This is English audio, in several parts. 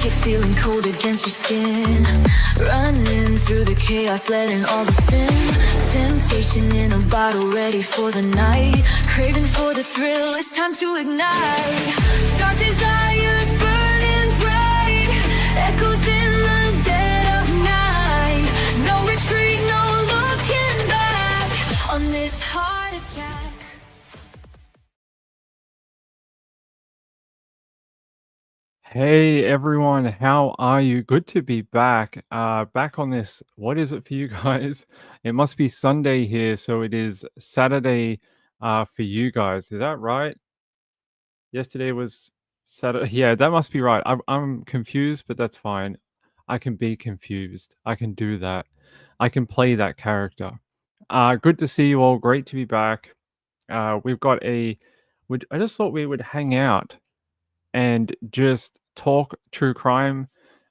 blanket feeling cold against your skin. Running through the chaos, letting all the sin. Temptation in a bottle, ready for the night. Craving for the thrill, it's time to ignite. Dark desires burning bright. Echoes in the dead of night. No retreat, no looking back on this heart attack. Hey everyone, how are you? Good to be back. Back on this. What is it for you guys? It must be Sunday here, so it is Saturday for you guys. Is that right? Yesterday was Saturday. Yeah, that must be right. I'm confused, but that's fine. I can be confused. I can do that. I can play that character. Good to see you all. Great to be back. We've got I just thought we would hang out and just talk true crime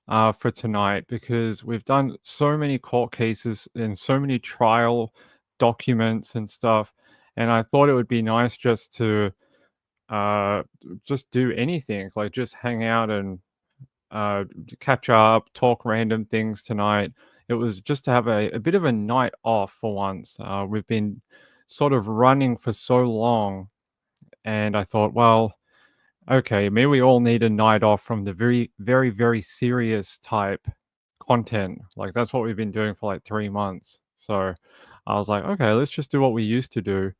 for tonight because we've done so many court cases and so many trial documents and stuff. And I thought it would be nice uh, just do anything, like just hang out and catch up, talk random things tonight. It was just to have a bit of a night off for once. We've been sort of running for so long, and I thought, well, okay, maybe we all need a night off from the very, very, very serious type content. Like that's what we've been doing for like 3 months. So I was like, okay, let's just do what we used to do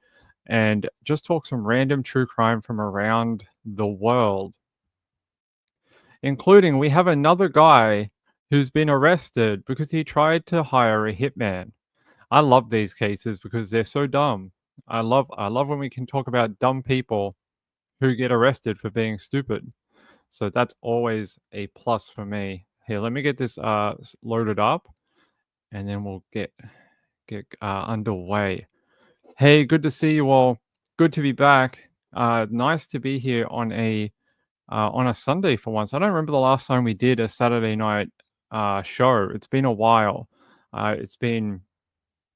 and just talk some random true crime from around the world, including we have another guy who's been arrested because he tried to hire a hitman. I love these cases because they're so dumb. I love when we can talk about dumb people who get arrested for being stupid. So that's always a plus for me. Here, let me get this loaded up, and then we'll get underway. Hey, good to see you all. Good to be back. Nice to be here on a Sunday for once. I don't remember the last time we did a Saturday night show. It's been a while. It's been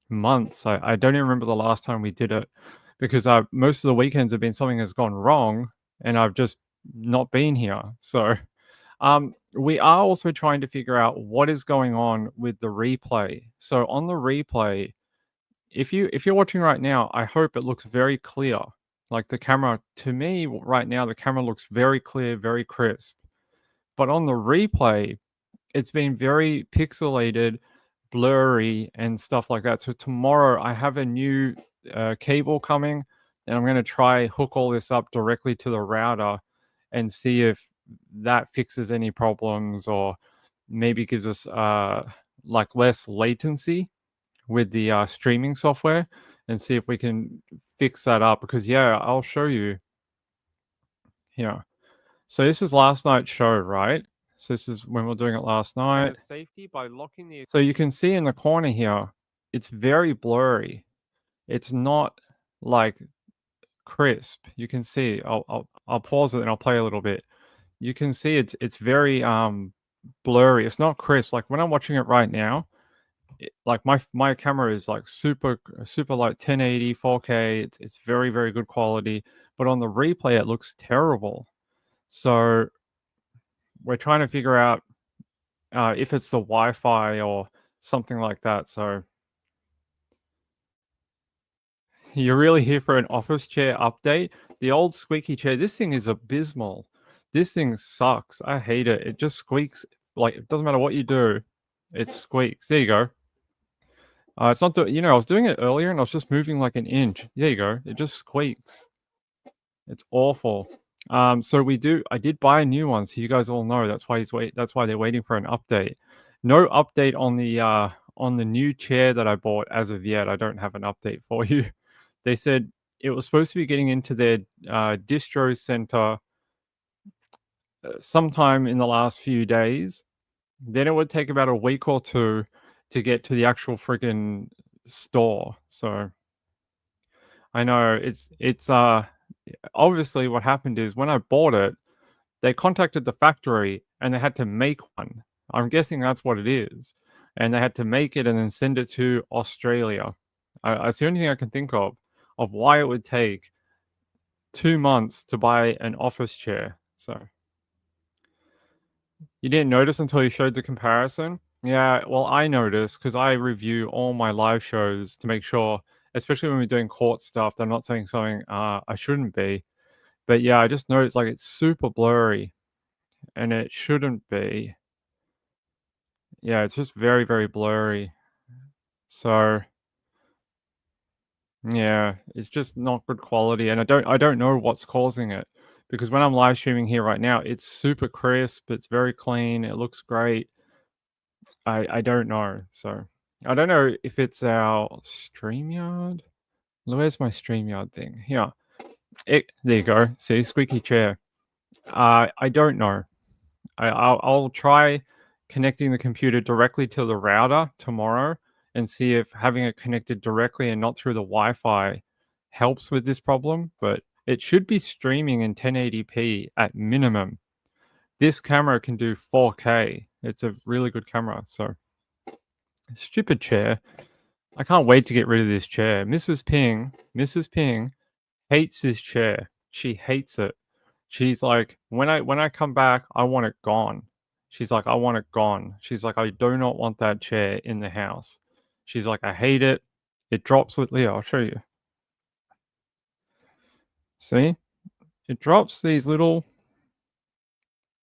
months. I don't even remember the last time we did it because most of the weekends have been something has gone wrong, and I've just not been here. So we are also trying to figure out what is going on with the replay. So on the replay, if you're watching right now, I hope it looks very clear. Like the camera, to me right now, the camera looks very clear, very crisp. But on the replay, it's been very pixelated, blurry, and stuff like that. So tomorrow I have a new cable coming, and I'm going to try hook all this up directly to the router and see if that fixes any problems or maybe gives us like less latency with the streaming software, and see if we can fix that up. Because yeah, I'll show you here. So this is last night's show, right? So this is when we're doing it last night. Safety by locking the. So you can see in the corner here, it's very blurry. It's not like crisp. You can see. I'll pause it and I'll play a little bit. You can see it's very blurry. It's not crisp. Like when I'm watching it right now, like my camera is like super like 1080 4K. It's very, very good quality. But on the replay, it looks terrible. So we're trying to figure out if it's the Wi-Fi or something like that. So you're really here for an office chair update? The old squeaky chair. This thing is abysmal. This thing sucks. I hate it. It just squeaks. Like it doesn't matter what you do, it squeaks. There you go. It's not I was doing it earlier and I was just moving like an inch. There you go. It just squeaks. It's awful. So I did buy a new one, so you guys all know that's why they're waiting for an update. No update on the new chair that I bought as of yet. I don't have an update for you. They said it was supposed to be getting into their distro center sometime in the last few days. Then it would take about a week or two to get to the actual friggin' store. So I know it's obviously what happened is when I bought it, they contacted the factory and they had to make one. I'm guessing that's what it is. And they had to make it and then send it to Australia. It's the only thing I can think of why it would take 2 months to buy an office chair. So You didn't notice until you showed the comparison? Yeah, well, I noticed because I review all my live shows to make sure, especially when we're doing court stuff, that I'm not saying something I shouldn't be. But yeah, I just noticed like it's super blurry and it shouldn't be. Yeah, it's just very, very blurry. So yeah, it's just not good quality, and I don't know what's causing it because when I'm live streaming here right now, it's super crisp, it's very clean, it looks great. I don't know. So I don't know if it's our StreamYard. Where's my StreamYard thing? Here. There you go. See, squeaky chair. I don't know. I'll try connecting the computer directly to the router tomorrow and see if having it connected directly and not through the Wi-Fi helps with this problem. But it should be streaming in 1080p at minimum. This camera can do 4K. It's a really good camera. So stupid chair. I can't wait to get rid of this chair. Mrs. Ping hates this chair. She hates it. She's like, when I come back, I want it gone. She's like, I want it gone. She's like, I do not want that chair in the house. She's like, I hate it. It drops. Leah, I'll show you. See, it drops these little,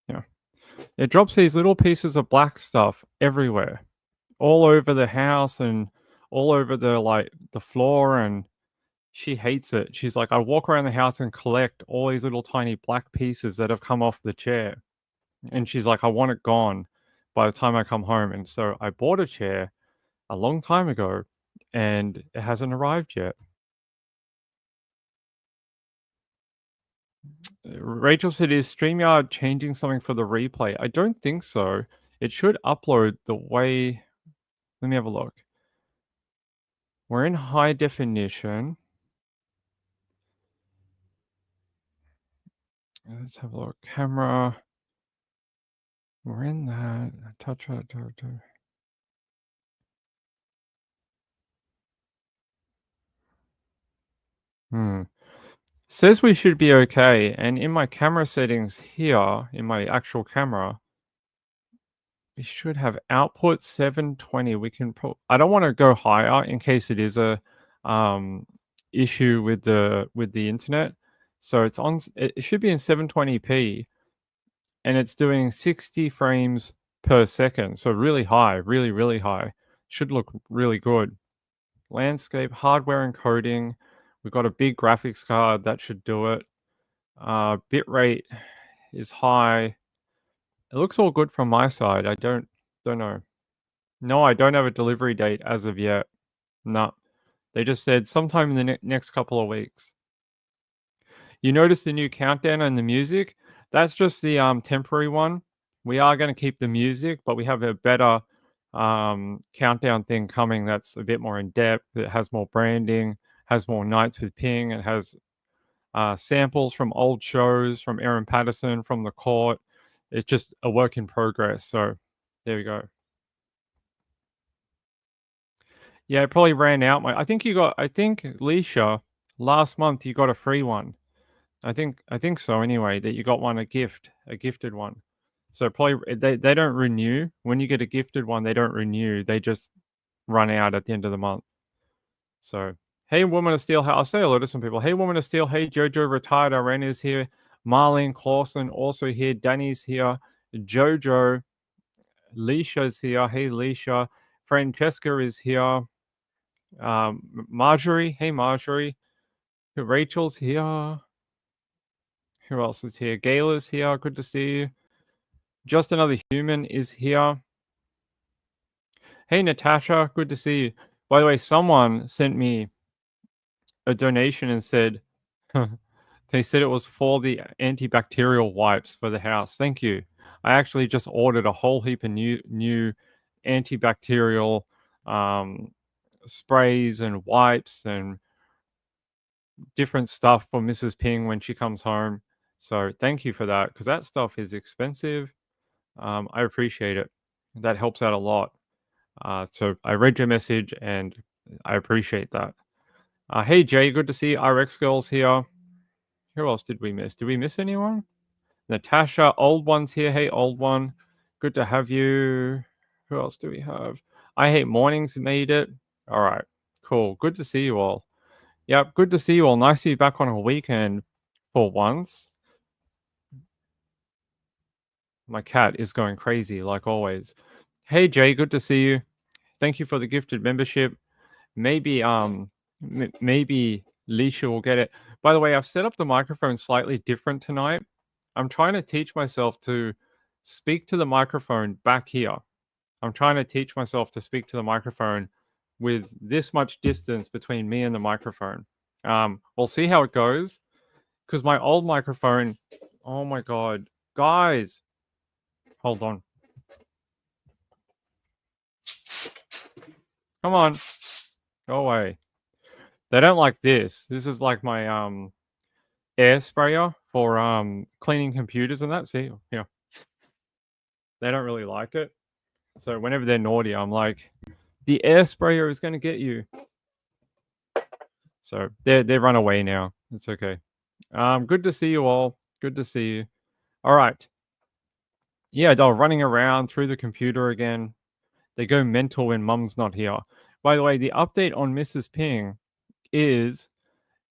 yeah, it drops these little pieces of black stuff everywhere, all over the house and all over the floor, and she hates it. She's like, I walk around the house and collect all these little tiny black pieces that have come off the chair. And she's like, I want it gone by the time I come home. And so I bought a chair a long time ago and it hasn't arrived yet. Rachel said, is StreamYard changing something for the replay? I don't think so. It should upload the way. Let me have a look. We're in high definition. Let's have a look. Camera. We're in that. Touch. Hmm. Says we should be okay. And in my camera settings here, in my actual camera, we should have output 720. We can I don't want to go higher in case it is a issue with the internet. So it's on. It should be in 720p, and it's doing 60 frames per second. So really high, really really high. Should look really good. Landscape hardware encoding. We've got a big graphics card that should do it. Bitrate is high. It looks all good from my side. I don't know. No, I don't have a delivery date as of yet. No. They just said sometime in the next couple of weeks. You notice the new countdown and the music? That's just the temporary one. We are going to keep the music, but we have a better countdown thing coming that's a bit more in depth. It has more branding, has more nights with Ping. It has samples from old shows, from Aaron Patterson, from the court. It's just a work in progress. So there we go. Yeah, it probably ran out. I think Leisha, last month you got a free one. I think so anyway, that you got one a gifted one. So probably they don't renew. When you get a gifted one, they don't renew. They just run out at the end of the month. So hey, Woman of Steel, I'll say hello to some people. Hey, Woman of Steel. Hey, Jojo retired. Iran is here. Marlene Clausen also here. Danny's here. Jojo. Leisha's here. Hey, Leisha. Francesca is here. Marjorie. Hey, Marjorie. Rachel's here. Who else is here? Gayla's here. Good to see you. Just Another Human is here. Hey, Natasha. Good to see you. By the way, someone sent me a donation and said, they said it was for the antibacterial wipes for the house. Thank you. I actually just ordered a whole heap of new antibacterial sprays and wipes and different stuff for Mrs. Ping when she comes home. So thank you for that, because that stuff is expensive. I appreciate it. That helps out a lot. So I read your message and I appreciate that. Hey Jay, good to see you. RX Girls here. Who else did we miss? Did we miss anyone? Natasha, Old One's here. Hey, Old One. Good to have you. Who else do we have? I Hate Mornings made it. All right, cool. Good to see you all. Yep, good to see you all. Nice to be back on a weekend for once. My cat is going crazy like always. Hey Jay, good to see you. Thank you for the gifted membership. Maybe maybe Leisha will get it. By the way, I've set up the microphone slightly different tonight. I'm trying to teach myself to speak to the microphone back here. I'm trying to teach myself to speak to the microphone with this much distance between me and the microphone. We'll see how it goes. Because my old microphone, oh my god, guys, hold on. Come on, go away. They don't like this. This is like my air sprayer for cleaning computers and that. See, yeah, they don't really like it. So whenever they're naughty, I'm like, the air sprayer is going to get you. So they run away now. It's okay. Good to see you all. Good to see you. All right. Yeah, they're running around through the computer again. They go mental when Mum's not here. By the way, the update on Mrs. Ping is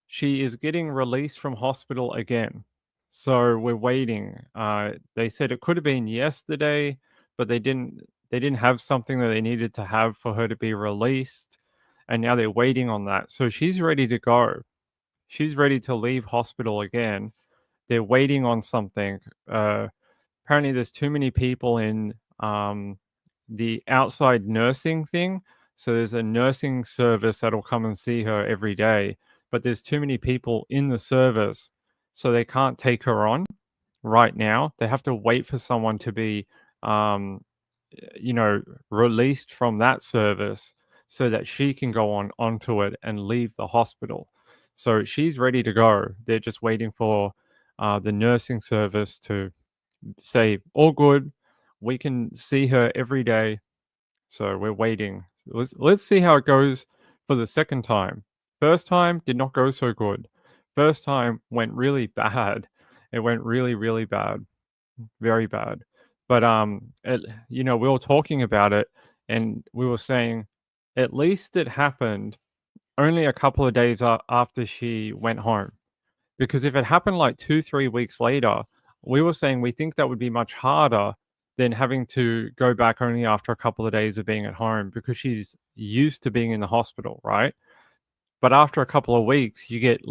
she is getting released from hospital again. So we're waiting. They said it could have been yesterday, but they didn't have something that they needed to have for her to be released, and now they're waiting on that. So she's ready to go. She's ready to leave hospital again. They're waiting on something. Apparently, there's too many people in the outside nursing thing. So there's a nursing service that'll come and see her every day, but there's too many people in the service, so they can't take her on right now. They have to wait for someone to be, um, released from that service so that she can go onto it and leave the hospital. So she's ready to go. They're just waiting for the nursing service to say, all good. We can see her every day. So we're waiting. Let's see how it goes for the second time. First time did not go so good. First time went really bad. It went really, really bad. Very bad. But we were talking about it and we were saying at least it happened only a couple of days after she went home. Because if it happened like 2-3 weeks later, we were saying we think that would be much harder than having to go back only after a couple of days of being at home because she's used to being in the hospital, right? But after a couple of weeks, you get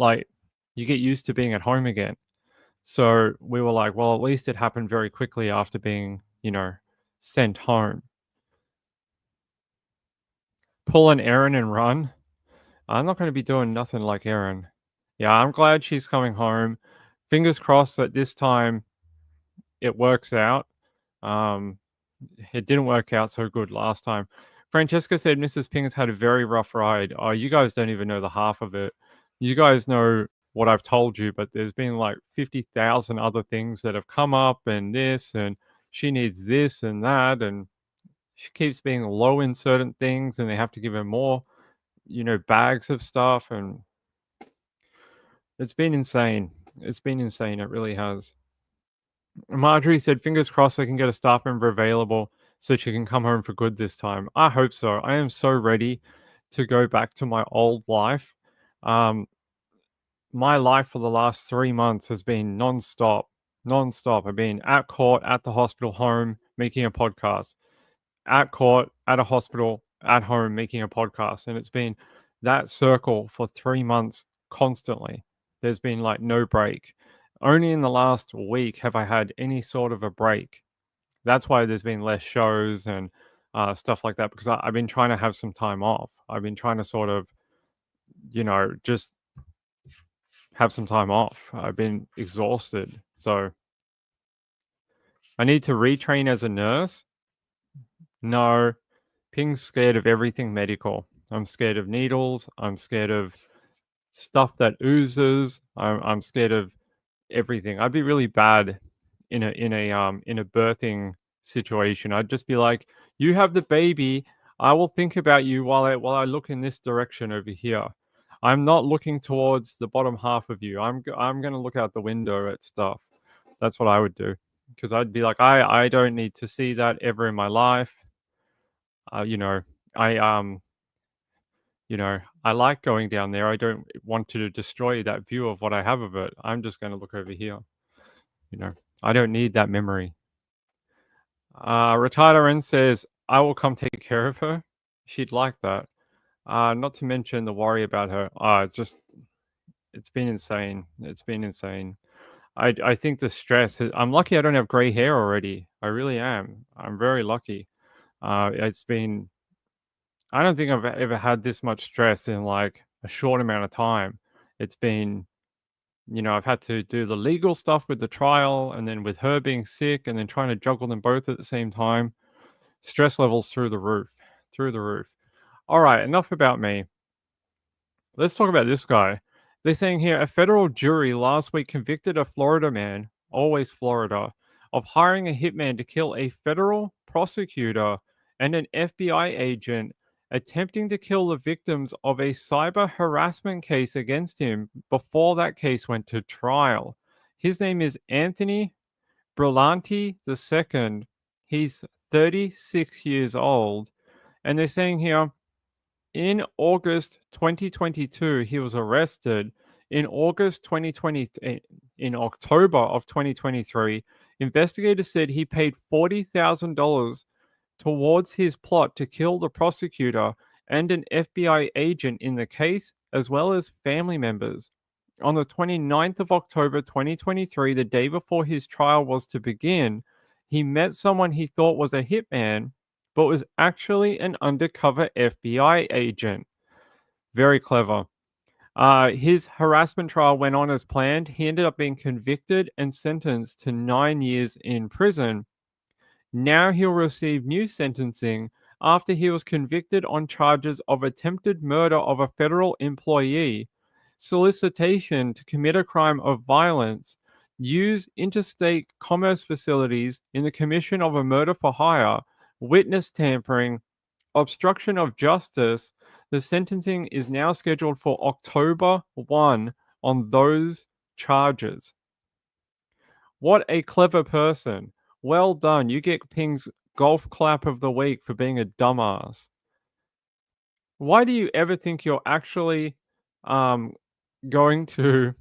used to being at home again. So we were like, well, at least it happened very quickly after being, sent home. Pull an Erin and run. I'm not going to be doing nothing like Erin. Yeah, I'm glad she's coming home. Fingers crossed that this time it works out. It didn't work out so good last time. Francesca said Mrs. Ping has had a very rough ride. Oh, you guys don't even know the half of it. You guys know what I've told you, but there's been like 50,000 other things that have come up and this, and she needs this and that, and she keeps being low in certain things, and they have to give her more, bags of stuff, and it's been insane. It's been insane. It really has. Marjorie said, fingers crossed I can get a staff member available so she can come home for good this time. I hope so. I am so ready to go back to my old life. My life for the last 3 months has been non-stop. Non-stop. I've been at court, at the hospital, home, making a podcast. At court, at a hospital, at home, making a podcast. And it's been that circle for 3 months constantly. There's been like no break. Only in the last week have I had any sort of a break. That's why there's been less shows and stuff like that, because I've been trying to have some time off. I've been trying to sort of, just have some time off. I've been exhausted. So I need to retrain as a nurse. No, Ping's scared of everything medical. I'm scared of needles. I'm scared of stuff that oozes. I'm scared of everything. I'd be really bad in a birthing situation. I'd just be like, "You have the baby. I will think about you while I look in this direction over here. I'm not looking towards the bottom half of you. I'm going to look out the window at stuff." That's what I would do. because I'd be like, I don't need to see that ever in my life. You know, I I like going down there. I don't want to destroy that view of what I have of it. I'm just going to look over here. You know, I don't need that memory. Retired RN says, I will come take care of her. She'd like that. Not to mention the worry about her. It's been insane. It's been insane. I think the stress. I'm lucky I don't have gray hair already. I really am. I'm very lucky. It's been. I don't think I've ever had this much stress in like a short amount of time. It's been. I've had to do the legal stuff with the trial, and then with her being sick, and then trying to juggle them both at the same time. Stress levels through the roof. Through the roof. All right, enough about me. Let's talk about this guy. They're saying here a federal jury last week convicted a Florida man, always Florida, of hiring a hitman to kill a federal prosecutor and an FBI agent attempting to kill the victims of a cyber harassment case against him before that case went to trial. His name is Anthony Brillante II. He's 36 years old. And they're saying here in August 2022, he was arrested. In August 2020, in October of 2023, investigators said he paid $40,000 towards his plot to kill the prosecutor and an FBI agent in the case, as well as family members. On the 29th of October 2023, the day before his trial was to begin, he met someone he thought was a hitman, but was actually an undercover FBI agent. Very clever. His harassment trial went on as planned. He ended up being convicted and sentenced to 9 years in prison. Now he'll receive new sentencing after he was convicted on charges of attempted murder of a federal employee, solicitation to commit a crime of violence, use interstate commerce facilities in the commission of a murder for hire, witness tampering, obstruction of justice. The sentencing is now scheduled for October 1 on those charges. What a clever person. Well done. You get Ping's golf clap of the week for being a dumbass. Why do you ever think you're actually um, going to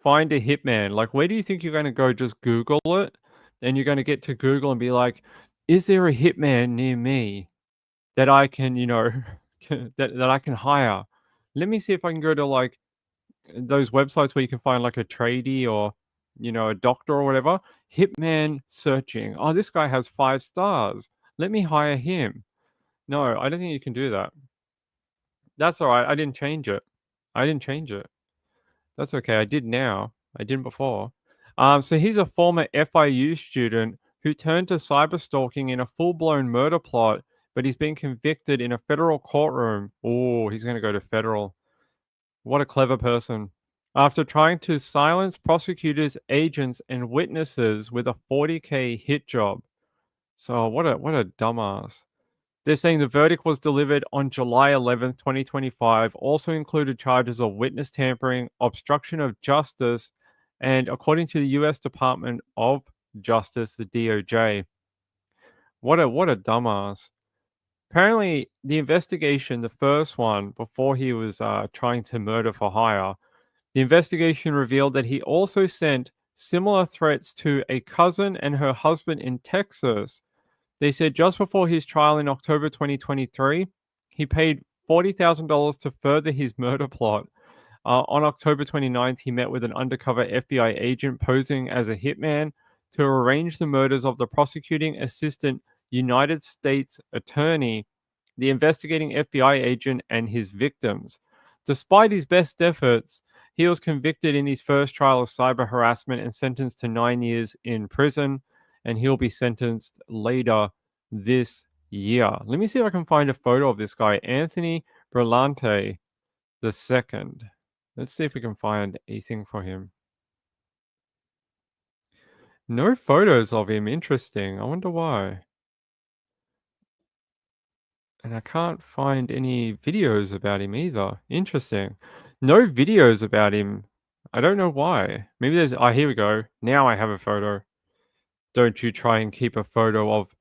find a hitman? Like, where do you think you're going to go? Just Google it, and you're going to get to Google and be like, is there a hitman near me that I can, that I can hire? Let me see if I can go to like those websites where you can find like a tradie or a doctor or whatever. Hitman searching. Oh, this guy has 5 stars. Let me hire him. No, I don't think you can do that. That's all right. I didn't change it. I didn't change it. That's okay. I did now. I didn't before. So he's a former FIU student who turned to cyber stalking in a full-blown murder plot, but he's been convicted in a federal courtroom. Oh, he's going to go to federal. What a clever person. After trying to silence prosecutors, agents, and witnesses with a 40K hit job. So what a dumbass. They're saying the verdict was delivered on July 11th, 2025, also included charges of witness tampering, obstruction of justice, and according to the US Department of Justice, the DOJ. What a dumbass. Apparently, the investigation, the first one, before he was trying to murder for hire, the investigation revealed that he also sent similar threats to a cousin and her husband in Texas. They said just before his trial in October 2023, he paid $40,000 to further his murder plot. On October 29th, he met with an undercover FBI agent posing as a hitman to arrange the murders of the prosecuting assistant United States attorney, the investigating FBI agent, and his victims. Despite his best efforts, he was convicted in his first trial of cyber harassment and sentenced to 9 years in prison, and he'll be sentenced later this year. Let me see if I can find a photo of this guy, Anthony Brillante II. Let's see if we can find anything for him. No photos of him. Interesting. I wonder why. And I can't find any videos about him either. Interesting. No videos about him. I don't know why. Maybe there's... Oh, here we go. Now I have a photo. Don't you try and keep a photo of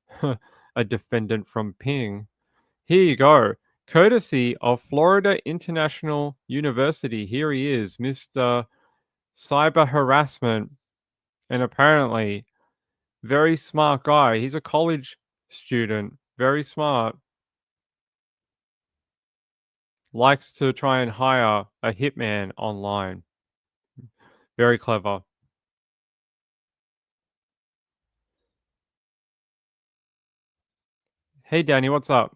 a defendant from Ping. Here you go. Courtesy of Florida International University. Here he is, Mr. Cyber Harassment. And apparently, very smart guy. He's a college student. Very smart. Likes to try and hire a hitman online. Very clever. Hey, Danny, what's up?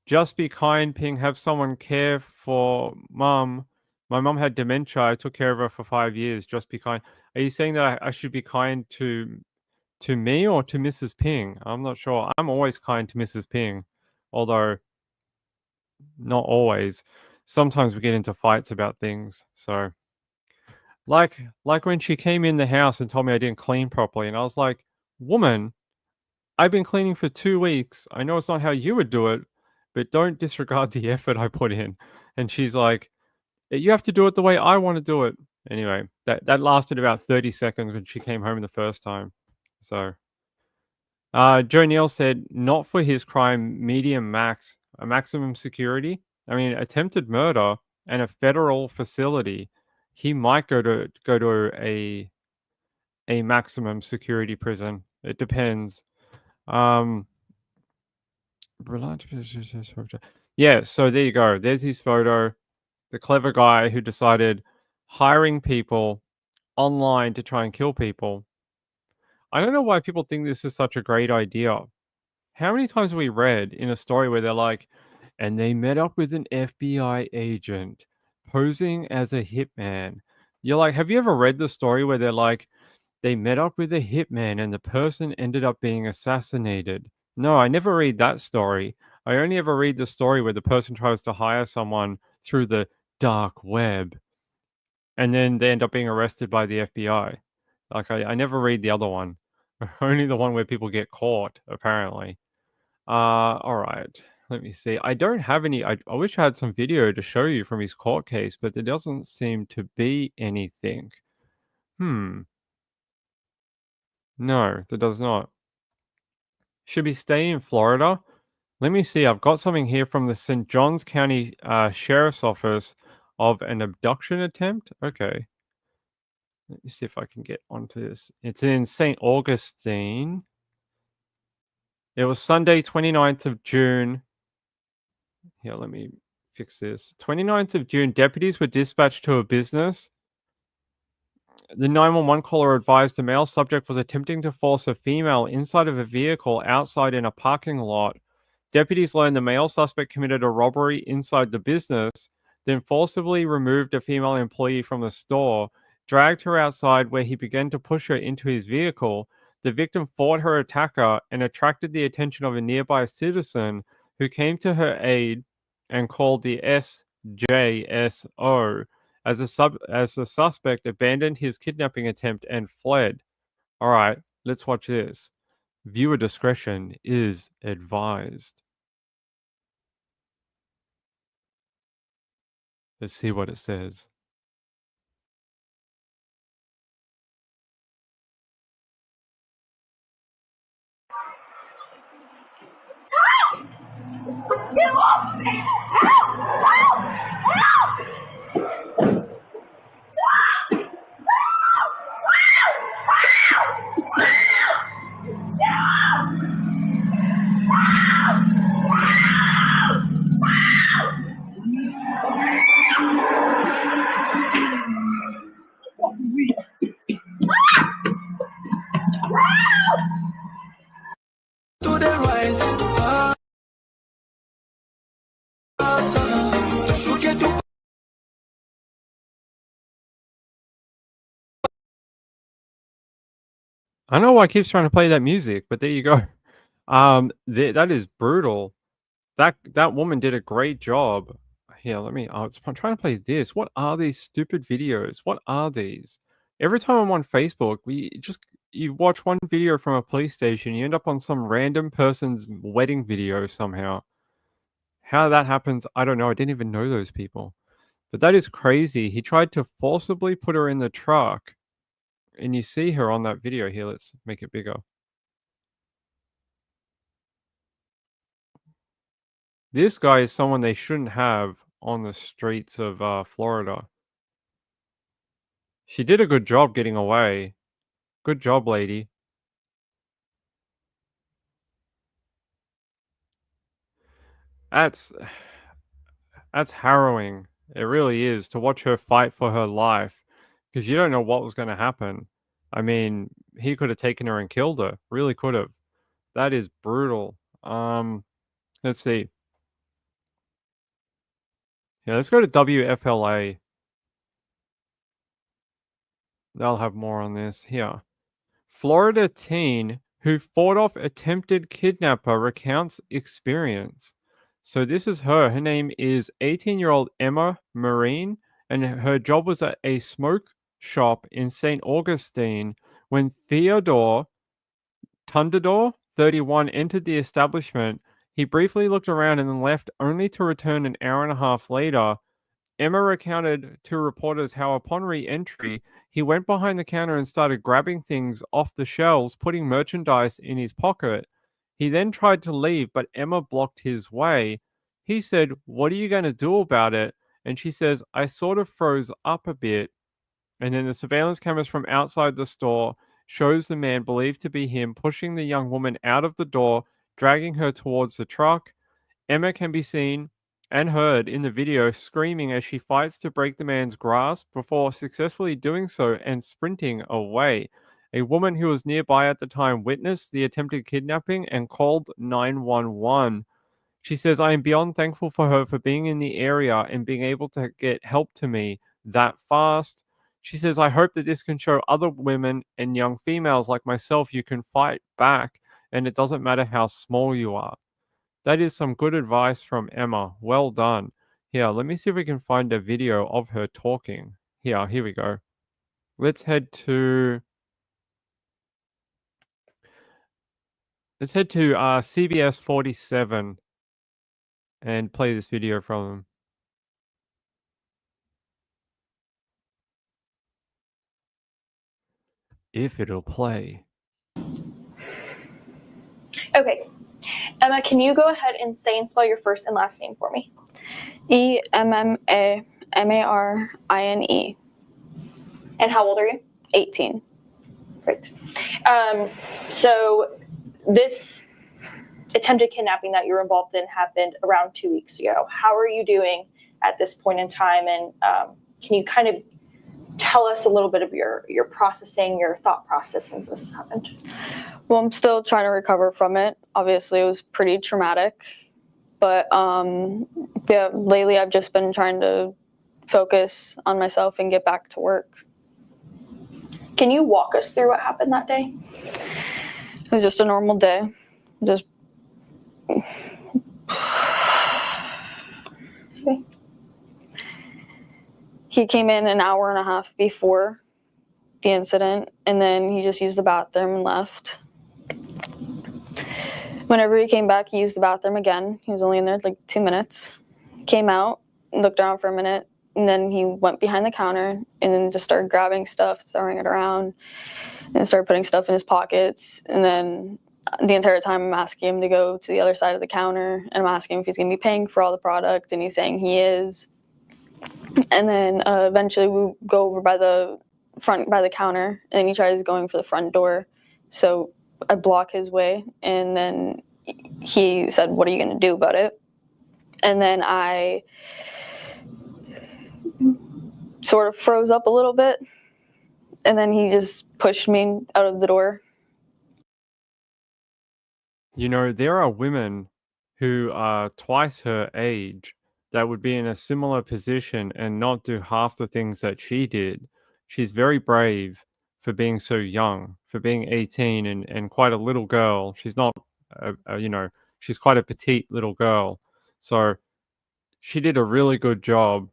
Just be kind, Ping. Have someone care for mum. My mum had dementia. I took care of her for 5 years. Just be kind. Are you saying that I should be kind to me or to Mrs. Ping? I'm not sure. I'm always kind to Mrs. Ping, although not always. Sometimes we get into fights about things. So, like when she came in the house and told me I didn't clean properly, and I was like, "Woman, I've been cleaning for 2 weeks. I know it's not how you would do it, but don't disregard the effort I put in." And she's like, "You have to do it the way I want to do it." Anyway, that lasted about 30 seconds when she came home the first time. So, Joe Neal said, "Not for his crime, medium max, a maximum security. I mean, attempted murder and a federal facility. He might go to a maximum security prison. It depends." Um, yeah, so there you go. There's his photo. The clever guy who decided hiring people online to try and kill people. I don't know why people think this is such a great idea. How many times have we read in a story where they're like, and they met up with an FBI agent posing as a hitman? You're like, have you ever read the story where they're like, they met up with a hitman and the person ended up being assassinated? No, I never read that story. I only ever read the story where the person tries to hire someone through the dark web and then they end up being arrested by the FBI. Like, I never read the other one. Only the one where people get caught, apparently. All right. Let me see. I don't have any. I wish I had some video to show you from his court case, but there doesn't seem to be anything. Hmm. No, there does not. Should we stay in Florida? Let me see. I've got something here from the St. Johns County Sheriff's Office of an abduction attempt. Okay. Let me see if I can get onto this. It's in St. Augustine. It was Sunday, 29th of June. Here, let me fix this. 29th of June, deputies were dispatched to a business. The 911 caller advised a male subject was attempting to force a female inside of a vehicle outside in a parking lot. Deputies learned the male suspect committed a robbery inside the business, then forcibly removed a female employee from the store, dragged her outside where he began to push her into his vehicle. The victim fought her attacker and attracted the attention of a nearby citizen who came to her aid and called the SJSO as the suspect abandoned his kidnapping attempt and fled. All right, let's watch this. Viewer discretion is advised. Let's see what it says. Get off me! Help! Help! Help! To the right, shuke to I don't know why it keeps trying to play that music, but there you go. That is brutal. That woman did a great job. Here, let me. I'm trying to play this. What are these stupid videos? What are these? Every time I'm on Facebook, you watch one video from a police station, you end up on some random person's wedding video somehow. How that happens, I don't know. I didn't even know those people. But that is crazy. He tried to forcibly put her in the truck And you see her on that video here. Let's make it bigger. This guy is someone they shouldn't have on the streets of Florida. She did a good job getting away. Good job, lady. That's that's harrowing. It really is to watch her fight for her life because you don't know what was going to happen. I mean, he could have taken her and killed her. Really could have. That is brutal. Let's see. Yeah, let's go to WFLA. They'll have more on this here. Florida teen who fought off attempted kidnapper recounts experience. So this is her. Her name is 18-year-old Emma Marine, and her job was at a smoke shop in St. Augustine when Theodore Tundador, 31, entered the establishment. He briefly looked around and then left, only to return an hour and a half later. Emma recounted to reporters how upon re-entry, he went behind the counter and started grabbing things off the shelves, putting merchandise in his pocket. He then tried to leave, but Emma blocked his way. He said, "What are you going to do about it?" And she says, "I sort of froze up a bit." And then the surveillance cameras from outside the store shows the man believed to be him pushing the young woman out of the door, dragging her towards the truck. Emma can be seen and heard in the video screaming as she fights to break the man's grasp before successfully doing so and sprinting away. A woman who was nearby at the time witnessed the attempted kidnapping and called 911. She says, "I am beyond thankful for her for being in the area and being able to get help to me that fast." She says, "I hope that this can show other women and young females like myself you can fight back, and it doesn't matter how small you are." That is some good advice from Emma. Well done. Here, let me see if we can find a video of her talking. Here we go. Let's head to CBS 47 and play this video from them. If it'll play. Okay. Emma, can you go ahead and say and spell your first and last name for me? EMMAMARINE. And how old are you? 18. Great. So this attempted kidnapping that you were involved in happened around 2 weeks ago. How are you doing at this point in time? And can you kind of tell us a little bit of your processing, your thought process since this happened? Well, I'm still trying to recover from it. Obviously, it was pretty traumatic. But yeah, lately I've just been trying to focus on myself and get back to work. Can you walk us through what happened that day? It was just a normal day. Just he came in an hour and a half before the incident, and then he just used the bathroom and left. Whenever he came back, he used the bathroom again. He was only in there like 2 minutes. Came out, looked around for a minute, and then he went behind the counter and then just started grabbing stuff, throwing it around, and started putting stuff in his pockets. And then the entire time I'm asking him to go to the other side of the counter, and I'm asking him if he's going to be paying for all the product, and he's saying he is. And then eventually we go over by the counter, and he tries going for the front door. So I block his way, and then he said, "What are you going to do about it?" And then I sort of froze up a little bit, and then he just pushed me out of the door. You know, there are women who are twice her age that would be in a similar position and not do half the things that she did. She's very brave for being so young, for being 18 and quite a little girl. She's not, she's quite a petite little girl. So she did a really good job.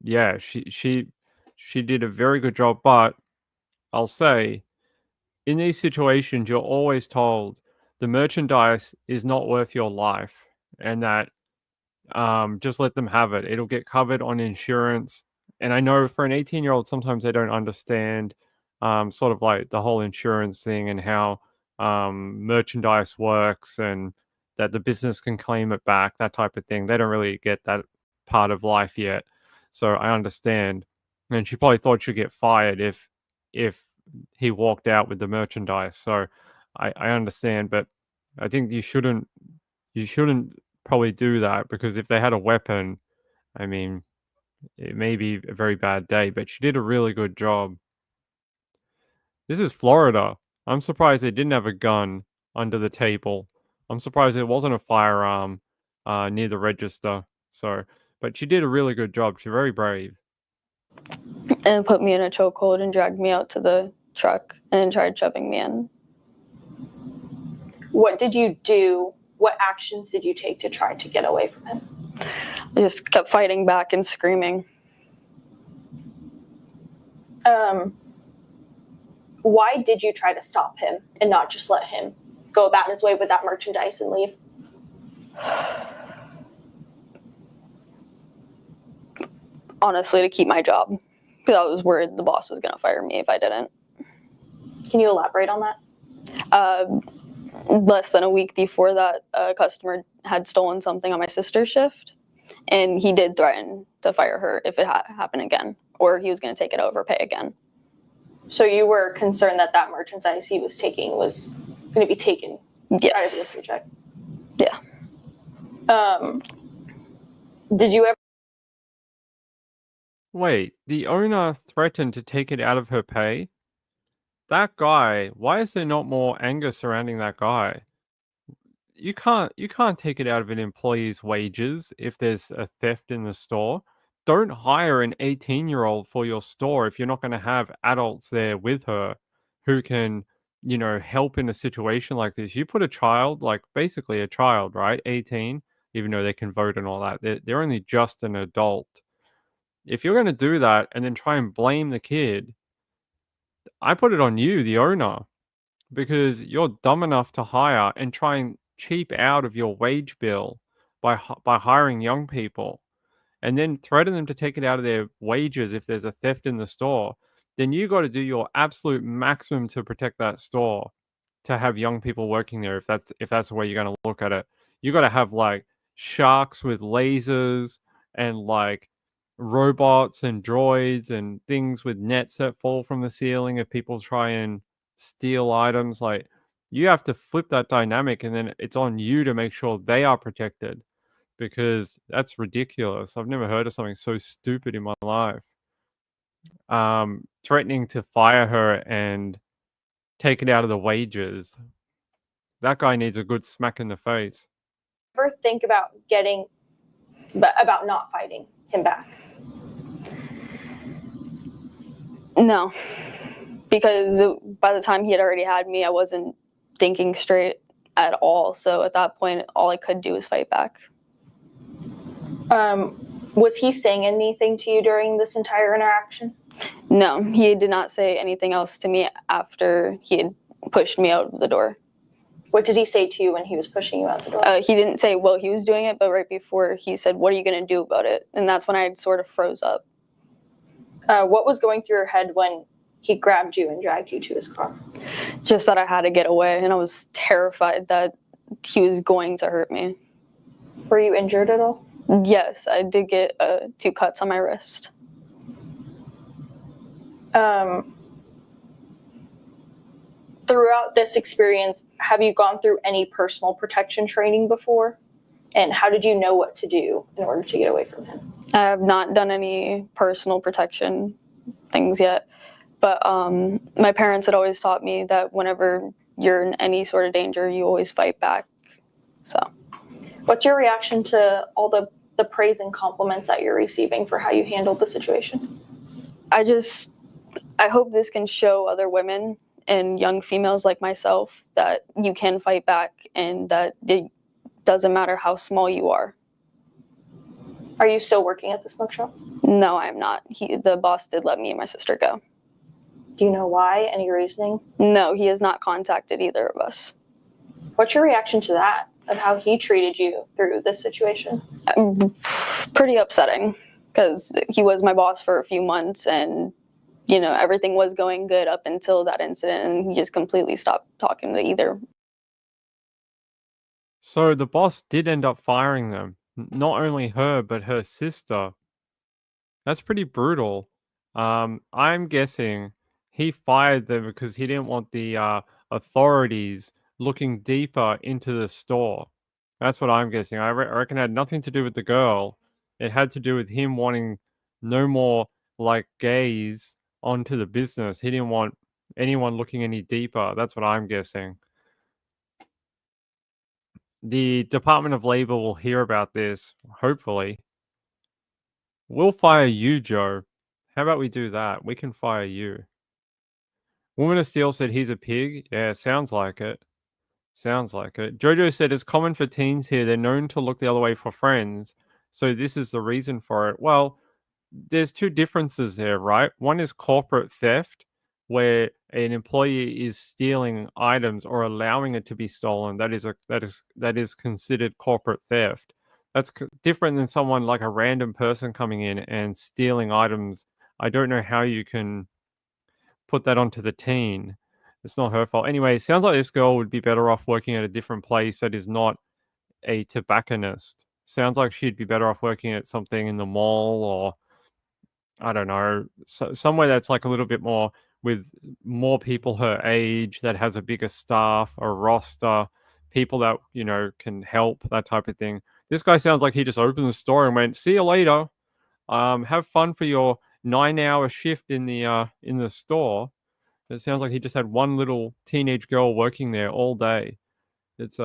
Yeah, she did a very good job. But I'll say, in these situations, you're always told the merchandise is not worth your life, and that just let them have it. It'll get covered on insurance, and I know for an 18-year-old, sometimes they don't understand sort of like the whole insurance thing and how merchandise works and that the business can claim it back, that type of thing. They don't really get that part of life yet. So I understand. And she probably thought she'd get fired if he walked out with the merchandise. So I understand, but I think you shouldn't probably do that, because if they had a weapon, I mean, it may be a very bad day, but she did a really good job. This is Florida. I'm surprised they didn't have a gun under the table. I'm surprised it wasn't a firearm near the register. So, but she did a really good job. She's very brave. And put me in a chokehold and dragged me out to the truck and then tried shoving me in. What did you do? What actions did you take to try to get away from him? I just kept fighting back and screaming. Why did you try to stop him and not just let him go about his way with that merchandise and leave? Honestly, to keep my job, because I was worried the boss was going to fire me if I didn't. Can you elaborate on that? Less than a week before that, a customer had stolen something on my sister's shift, and he did threaten to fire her if it happened again, or he was going to take it over, pay again. So you were concerned that that merchandise he was taking was going to be taken out of your Yes. paycheck? Yeah. Did you ever? Wait, the owner threatened to take it out of her pay? That guy, why is there not more anger surrounding that guy? You can't take it out of an employee's wages if there's a theft in the store. Don't hire an 18-year-old for your store if you're not going to have adults there with her who can, help in a situation like this. You put a child, like basically a child, right? 18, even though they can vote and all that. They're only just an adult. If you're going to do that and then try and blame the kid, I put it on you, the owner, because you're dumb enough to hire and try and cheap out of your wage bill by hiring young people and then threaten them to take it out of their wages if there's a theft in the store. Then you got to do your absolute maximum to protect that store, to have young people working there. If that's the way you're going to look at it, you got to have like sharks with lasers and like robots and droids and things with nets that fall from the ceiling if people try and steal items. Like, you have to flip that dynamic, and then it's on you to make sure they are protected, because that's ridiculous. I've never heard of something so stupid in my life. Threatening to fire her and take it out of the wages. That guy needs a good smack in the face. Ever think about about not fighting him back? No, because by the time he had already had me, I wasn't thinking straight at all. So at that point, all I could do was fight back. Was he saying anything to you during this entire interaction? No, he did not say anything else to me after he had pushed me out of the door. What did he say to you when he was pushing you out the door? He didn't say while he was doing it, but right before he said, "What are you going to do about it?" And that's when I sort of froze up. What was going through your head when he grabbed you and dragged you to his car? Just that I had to get away, and I was terrified that he was going to hurt me. Were you injured at all? Yes, I did get 2 cuts on my wrist. Throughout this experience, have you gone through any personal protection training before? And how did you know what to do in order to get away from him? I have not done any personal protection things yet, but my parents had always taught me that whenever you're in any sort of danger, you always fight back. So, what's your reaction to all the praise and compliments that you're receiving for how you handled the situation? I hope this can show other women and young females like myself that you can fight back and that it doesn't matter how small you are. Are you still working at the smoke shop? No, I'm not. The boss did let me and my sister go. Do you know why? Any reasoning? No, he has not contacted either of us. What's your reaction to that, of how he treated you through this situation? Pretty upsetting. because he was my boss for a few months, and everything was going good up until that incident, and he just completely stopped talking to either. So the boss did end up firing them. Not only her, but her sister. That's pretty brutal. I'm guessing he fired them because he didn't want the authorities looking deeper into the store. That's what I'm guessing. I reckon it had nothing to do with the girl. It had to do with him wanting no more like gaze onto the business. He didn't want anyone looking any deeper. That's what I'm guessing. The Department of Labor will hear about this, hopefully. We'll fire you, Joe. How about we do that? We can fire you. Woman of Steel said he's a pig. Yeah, sounds like it. Sounds like it. Jojo said it's common for teens here. They're known to look the other way for friends. So this is the reason for it. Well, there's two differences there, right? One is corporate theft, where an employee is stealing items or allowing it to be stolen. That is considered corporate theft. That's different than someone like a random person coming in and stealing items. I don't know how you can put that onto the teen. It's not her fault. Anyway, it sounds like this girl would be better off working at a different place that is not a tobacconist. Sounds like she'd be better off working at something in the mall, or I don't know, somewhere that's like a little bit more with more people her age, that has a bigger staff, a roster, people that, can help, that type of thing. This guy sounds like he just opened the store and went, "See you later. Have fun for your 9-hour shift in the store." It sounds like he just had one little teenage girl working there all day. It's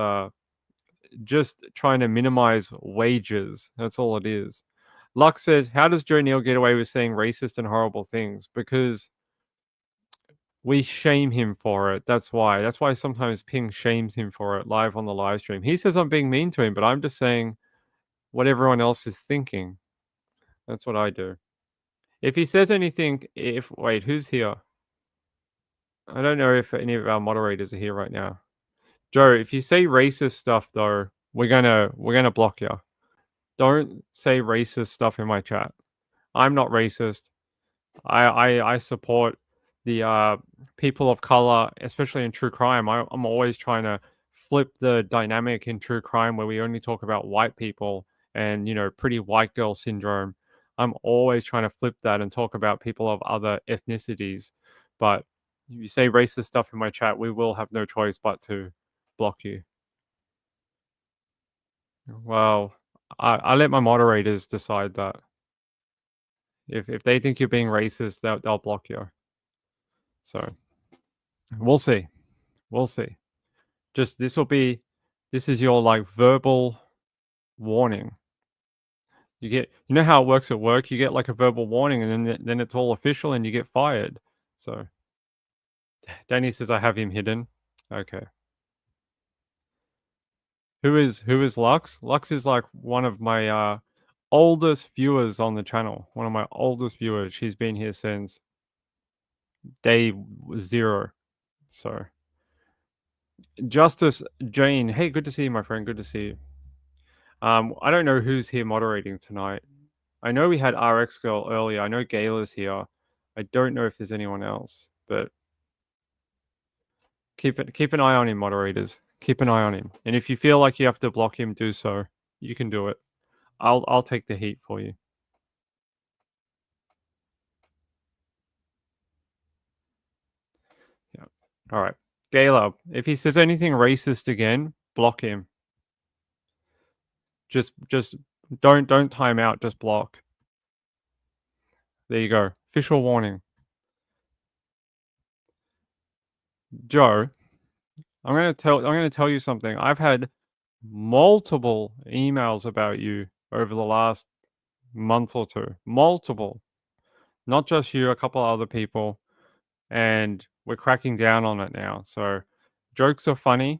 just trying to minimize wages. That's all it is. Lux says, how does Joe Neal get away with saying racist and horrible things? Because we shame him for it. That's why. That's why sometimes Ping shames him for it live on the live stream. He says I'm being mean to him, but I'm just saying what everyone else is thinking. That's what I do. If he says anything, wait, who's here? I don't know if any of our moderators are here right now. Joe, if you say racist stuff though, we're gonna block you. Don't say racist stuff in my chat. I'm not racist. I support the people of color, especially in true crime. I'm always trying to flip the dynamic in true crime where we only talk about white people and pretty white girl syndrome. I'm always trying to flip that and talk about people of other ethnicities. But if you say racist stuff in my chat, we will have no choice but to block you. Well, I let my moderators decide that. If they think you're being racist, they'll block you. So we'll see. We'll see. Just this is your like verbal warning. You know how it works at work? You get like a verbal warning and then it's all official and you get fired. So Danny says I have him hidden. Okay. Who is Lux? Lux is like one of my oldest viewers on the channel. One of my oldest viewers. She's been here since day 0. So Justice Jane. Hey, good to see you, my friend. Good to see you. I don't know who's here moderating tonight. I know we had RX Girl earlier. I know Gayla's here. I don't know if there's anyone else, but keep an eye on him, moderators. Keep an eye on him. And if you feel like you have to block him, do so. You can do it. I'll take the heat for you. Yeah. All right. Gayla, if he says anything racist again, block him. Just don't time out, just block. There you go. Official warning. Joe, I'm going to tell you something. I've had multiple emails about you over the last month or two. Multiple. Not just you, a couple other people, and we're cracking down on it now. So jokes are funny,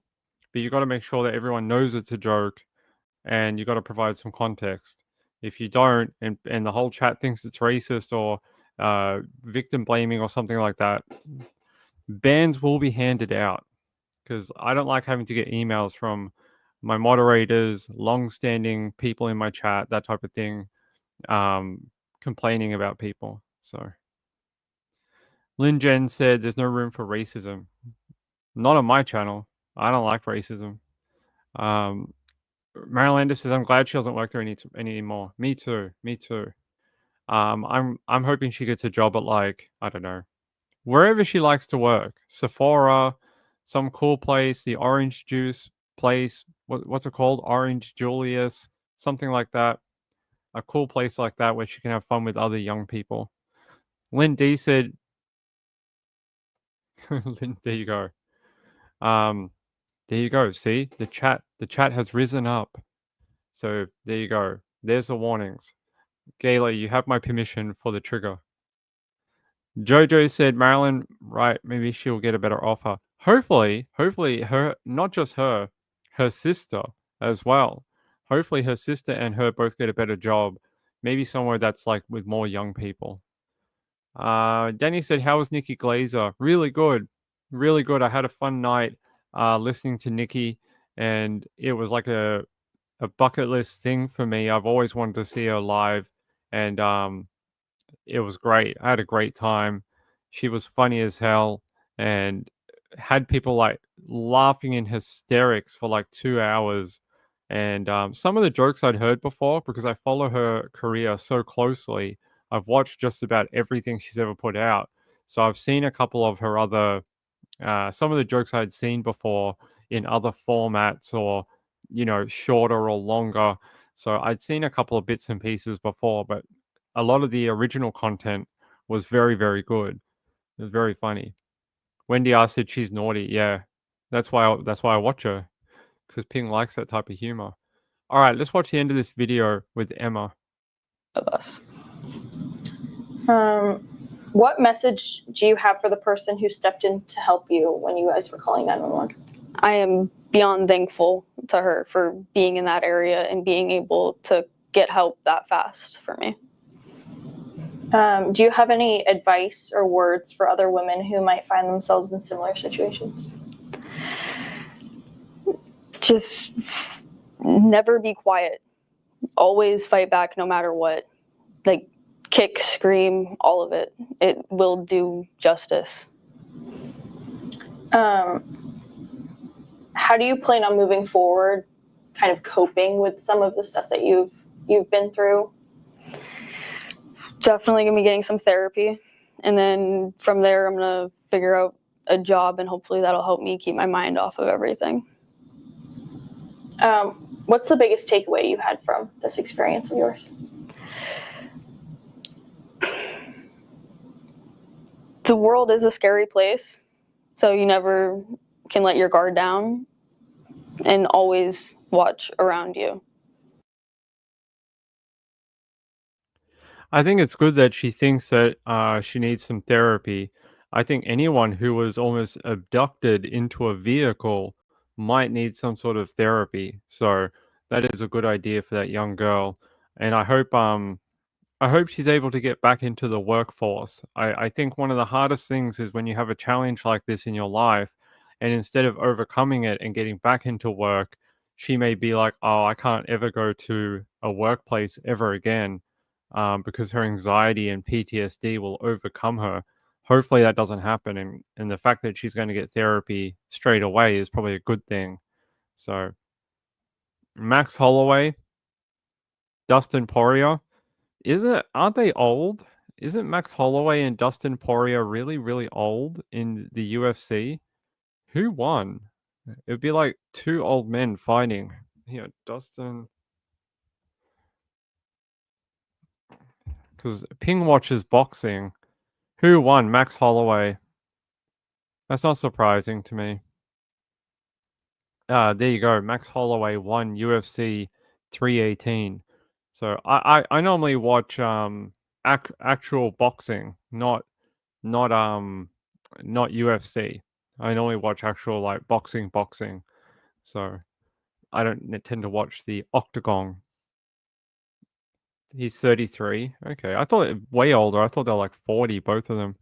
but you got to make sure that everyone knows it's a joke, and you got to provide some context. If you don't, and the whole chat thinks it's racist or victim blaming or something like that, bans will be handed out, because I don't like having to get emails from my moderators, long-standing people in my chat, that type of thing, complaining about people. So Lin Jen said there's no room for racism. Not on my channel. I don't like racism. Marilyn says I'm glad she doesn't work there anymore. Me too. Me too. I'm hoping she gets a job at, like, I don't know, wherever she likes to work. Sephora, some cool place, the orange juice place. What's it called? Orange Julius, something like that. A cool place like that where she can have fun with other young people. Lynn D said, Lynn, there you go. There you go. See, the chat has risen up. So there you go. There's the warnings. Gayla, you have my permission for the trigger. Jojo said, Marilyn, right, maybe she'll get a better offer. Hopefully her, not just her sister as well. Hopefully her sister and her both get a better job. Maybe somewhere that's like with more young people. Danny said, how was Nikki Glazer? Really good. Really good. I had a fun night listening to Nikki, and it was like a bucket list thing for me. I've always wanted to see her live, and it was great. I had a great time. She was funny as hell and had people like laughing in hysterics for like 2 hours. And some of the jokes I'd heard before, because I follow her career so closely. I've watched just about everything she's ever put out. So I've seen a couple of her other, some of the jokes I'd seen before in other formats, or, shorter or longer. So I'd seen a couple of bits and pieces before, but a lot of the original content was very, very good. It was very funny. Wendy R said she's naughty. Yeah, that's why I watch her, because Ping likes that type of humor. All right, let's watch the end of this video with Emma. Of us. What message do you have for the person who stepped in to help you when you guys were calling 911? I am beyond thankful to her for being in that area and being able to get help that fast for me. Do you have any advice or words for other women who might find themselves in similar situations? Just never be quiet. Always fight back no matter what. Like, kick, scream, all of it. It will do justice. How do you plan on moving forward, kind of coping with some of the stuff that you've been through? Definitely gonna be getting some therapy, and then from there I'm gonna figure out a job, and hopefully that'll help me keep my mind off of everything. What's the biggest takeaway you had from this experience of yours? The world is a scary place, so you never can let your guard down, and always watch around you. I think it's good that she thinks that she needs some therapy. I think anyone who was almost abducted into a vehicle might need some sort of therapy. So that is a good idea for that young girl. And I hope she's able to get back into the workforce. I think one of the hardest things is when you have a challenge like this in your life, and instead of overcoming it and getting back into work, she may be like, oh, I can't ever go to a workplace ever again, because her anxiety and PTSD will overcome her. Hopefully that doesn't happen. And the fact that she's going to get therapy straight away is probably a good thing. So Max Holloway, Dustin Poirier, aren't they old? Isn't Max Holloway and Dustin Poirier really, really old in the UFC? Who won? It would be like two old men fighting. Here, Dustin. Because Ping watches boxing. Who won? Max Holloway. That's not surprising to me. There you go. Max Holloway won UFC 318. So I normally watch actual boxing, not UFC. I normally watch actual like boxing. So I don't tend to watch the octagon. He's 33. Okay, I thought way older. I thought they're like 40, both of them.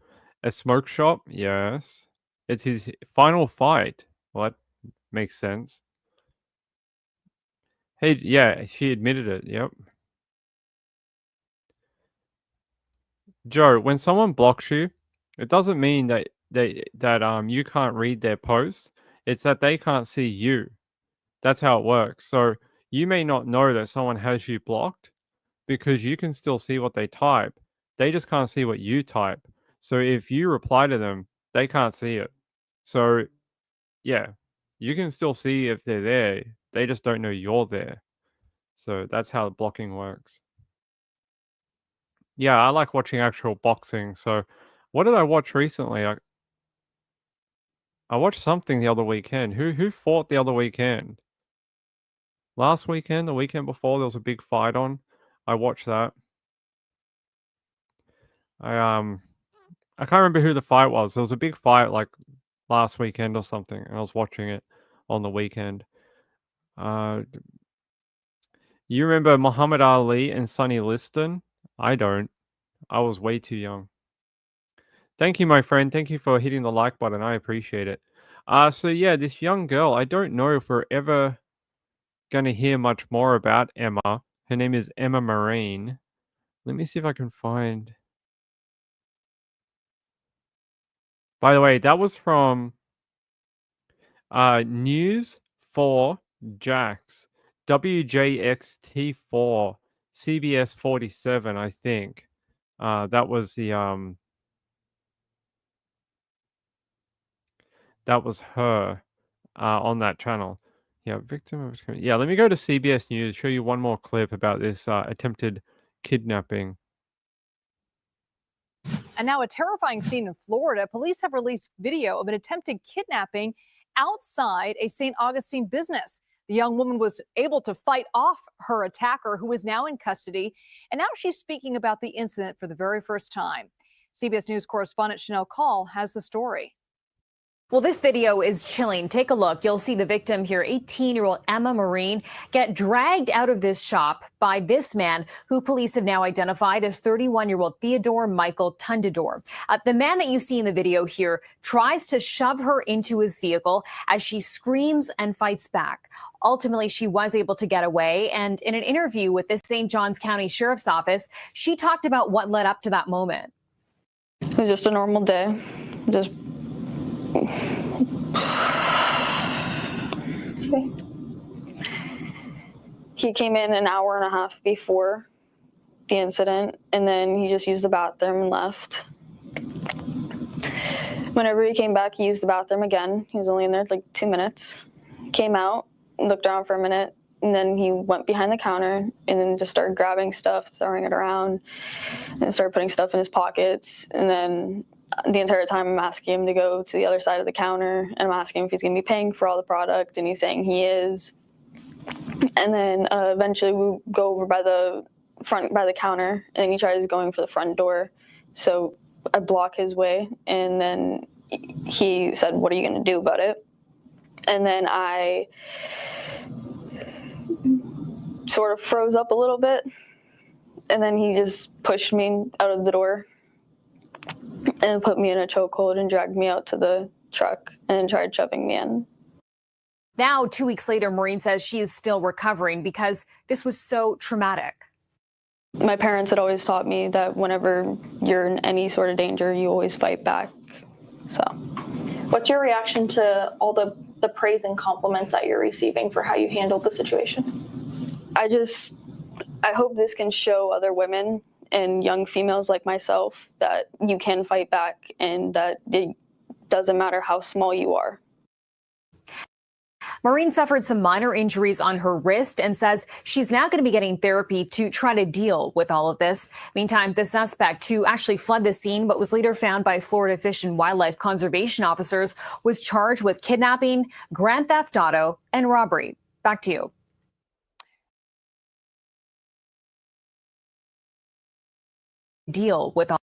A smoke shop? Yes. It's his final fight. Well, that makes sense. Hey, yeah, she admitted it. Yep. Joe, when someone blocks you, it doesn't mean that you can't read their posts. It's that they can't see you. That's how it works. So you may not know that someone has you blocked because you can still see what they type. They just can't see what you type. So if you reply to them, they can't see it. So yeah, you can still see if they're there. They just don't know you're there. So that's how blocking works. Yeah, I like watching actual boxing. So what did I watch recently? I watched something the other weekend. Who fought the other weekend? Last weekend, the weekend before, there was a big fight on. I watched that. I I can't remember who the fight was. There was a big fight like last weekend or something, and I was watching it on the weekend. You remember Muhammad Ali and Sonny Liston? I don't. I was way too young. Thank you, my friend. Thank you for hitting the like button. I appreciate it. So yeah, this young girl, I don't know if we're ever gonna hear much more about Emma. Her name is Emma Marine. Let me see if I can find. By the way, that was from News 4 Jax, WJXT4, CBS 47, I think. That was the that was her on that channel. Yeah, victim of yeah. Let me go to CBS News. Show you one more clip about this attempted kidnapping. And now a terrifying scene in Florida. Police have released video of an attempted kidnapping outside a St. Augustine business. The young woman was able to fight off her attacker, who is now in custody. And now she's speaking about the incident for the very first time. CBS News correspondent Chanel Call has the story. Well, this video is chilling. Take a look. You'll see the victim here, 18-year-old Emma Marine, get dragged out of this shop by this man, who police have now identified as 31-year-old Theodore Michael Tundador. The man that you see in the video here tries to shove her into his vehicle as she screams and fights back. Ultimately, she was able to get away. And in an interview with the St. Johns County Sheriff's Office, she talked about what led up to that moment. It was just a normal day. Just okay. He came in an hour and a half before the incident, and then he just used the bathroom and left. Whenever he came back, he used the bathroom again. He was only in there like 2 minutes. Came out, looked around for a minute, and then he went behind the counter and then just started grabbing stuff, throwing it around, and started putting stuff in his pockets. And then the entire time I'm asking him to go to the other side of the counter, and I'm asking him if he's going to be paying for all the product, and he's saying he is. And then eventually we go over by the counter, and he tries going for the front door. So I block his way, and then he said, "What are you going to do about it?" And then I sort of froze up a little bit, and then he just pushed me out of the door and put me in a chokehold and dragged me out to the truck and tried shoving me in. Now, 2 weeks later, Maureen says she is still recovering because this was so traumatic. My parents had always taught me that whenever you're in any sort of danger, you always fight back. So, What's your reaction to all the praise and compliments that you're receiving for how you handled the situation? I hope this can show other women and young females like myself that you can fight back and that it doesn't matter how small you are. Maureen suffered some minor injuries on her wrist and says she's now going to be getting therapy to try to deal with all of this. Meantime, the suspect, who actually fled the scene but was later found by Florida Fish and Wildlife Conservation officers, was charged with kidnapping, grand theft auto, and robbery. Back to you. Deal with all.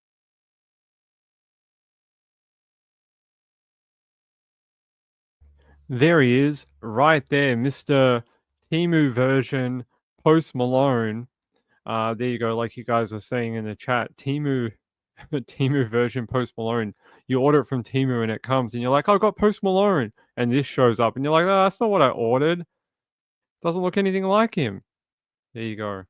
There he is, right there, Mr. Timu version Post Malone. There you go, like you guys were saying in the chat, Timu Timu version Post Malone. You order it from Timu and it comes, and you're like, "I got Post Malone," and this shows up, and you're like, "Oh, that's not what I ordered. Doesn't look anything like him." There you go.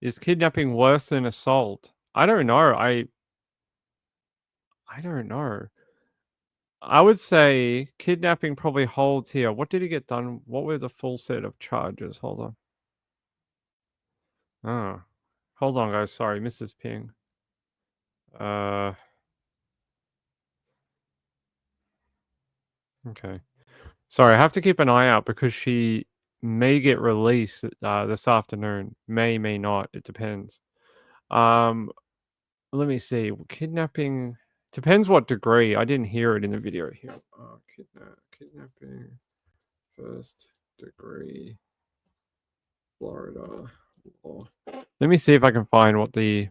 Is kidnapping worse than assault? I don't know. I don't know. I would say kidnapping probably holds here. What did he get done? What were the full set of charges? Hold on. Oh, hold on, guys. Sorry, Mrs. Ping. Okay. Sorry, I have to keep an eye out because she may get released this afternoon. May not. It depends. Let me see. Kidnapping depends what degree. I didn't hear it in the video here. Kidnapping, first degree, Florida law. Let me see if I can find what the.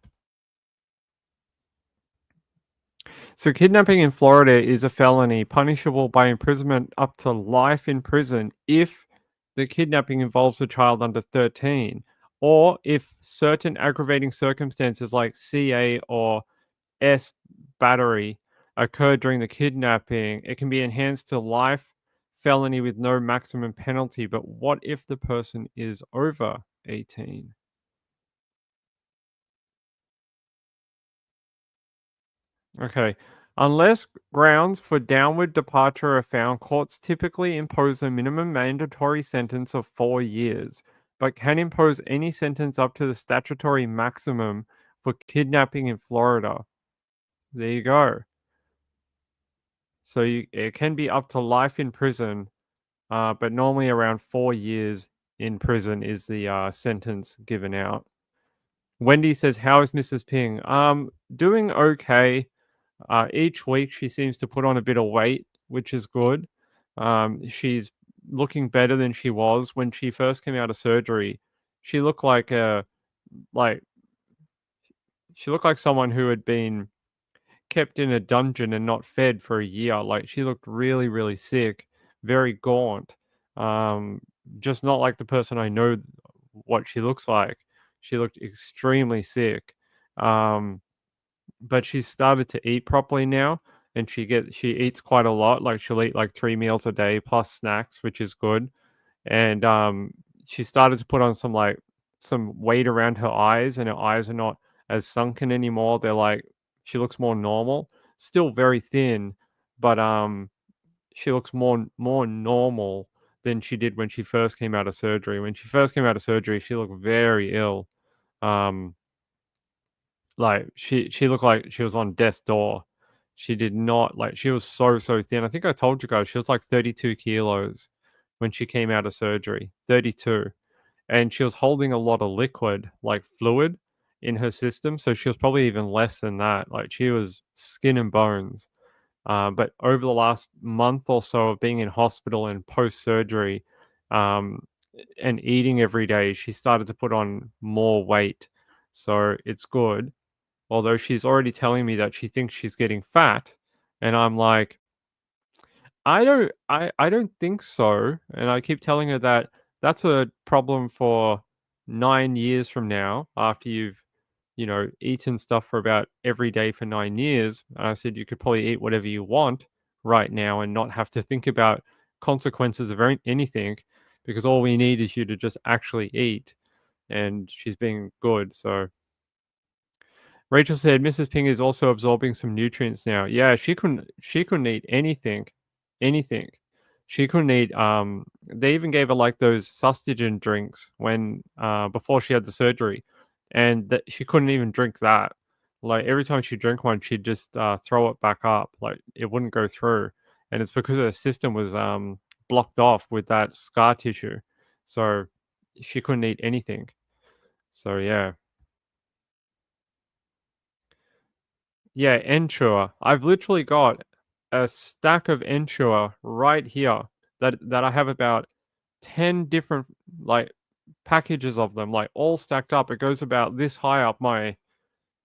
So kidnapping in Florida is a felony punishable by imprisonment up to life in prison if the kidnapping involves a child under 13, or if certain aggravating circumstances like CA or S battery occurred during the kidnapping. It can be enhanced to life felony with no maximum penalty. But what if the person is over 18? Okay. Unless grounds for downward departure are found, courts typically impose a minimum mandatory sentence of 4 years, but can impose any sentence up to the statutory maximum for kidnapping in Florida. There you go. So it can be up to life in prison, but normally around 4 years in prison is the sentence given out. Wendy says, "How is Mrs. Ping?" Doing okay. Each week she seems to put on a bit of weight, which is good. She's looking better than she was when she first came out of surgery. She looked like like she looked like someone who had been kept in a dungeon and not fed for a year. Like she looked really, really sick, very gaunt. Just not like the person I know what she looks like. She looked extremely sick. But she's started to eat properly now, and she eats quite a lot. Like she'll eat like 3 meals a day plus snacks, which is good. And she started to put on some weight around her eyes, and her eyes are not as sunken anymore. They're like she looks more normal. Still very thin, but she looks more normal than she did when she first came out of surgery. When she first came out of surgery, she looked very ill. Like she looked like she was on death's door. She did not like she was so thin. I think I told you guys she was like 32 kilos when she came out of surgery. 32. And she was holding a lot of liquid, like fluid, in her system. So she was probably even less than that. Like she was skin and bones. But over the last month or so of being in hospital and post surgery, and eating every day, she started to put on more weight. So it's good. Although she's already telling me that she thinks she's getting fat, and I'm like, I don't think so. And I keep telling her that that's a problem for 9 years from now after you've, eaten stuff for about every day for 9 years. And I said you could probably eat whatever you want right now and not have to think about consequences of anything, because all we need is you to just actually eat. And she's being good, so Rachel said Mrs. Ping is also absorbing some nutrients now. Yeah, she couldn't eat anything. Anything. She couldn't eat they even gave her like those sustagen drinks when before she had the surgery. And that she couldn't even drink that. Like every time she drank one, she'd just throw it back up. Like it wouldn't go through. And it's because her system was blocked off with that scar tissue. So she couldn't eat anything. So yeah. Yeah, Ensure. I've literally got a stack of Ensure right here that I have about 10 different like packages of them, like all stacked up. It goes about this high up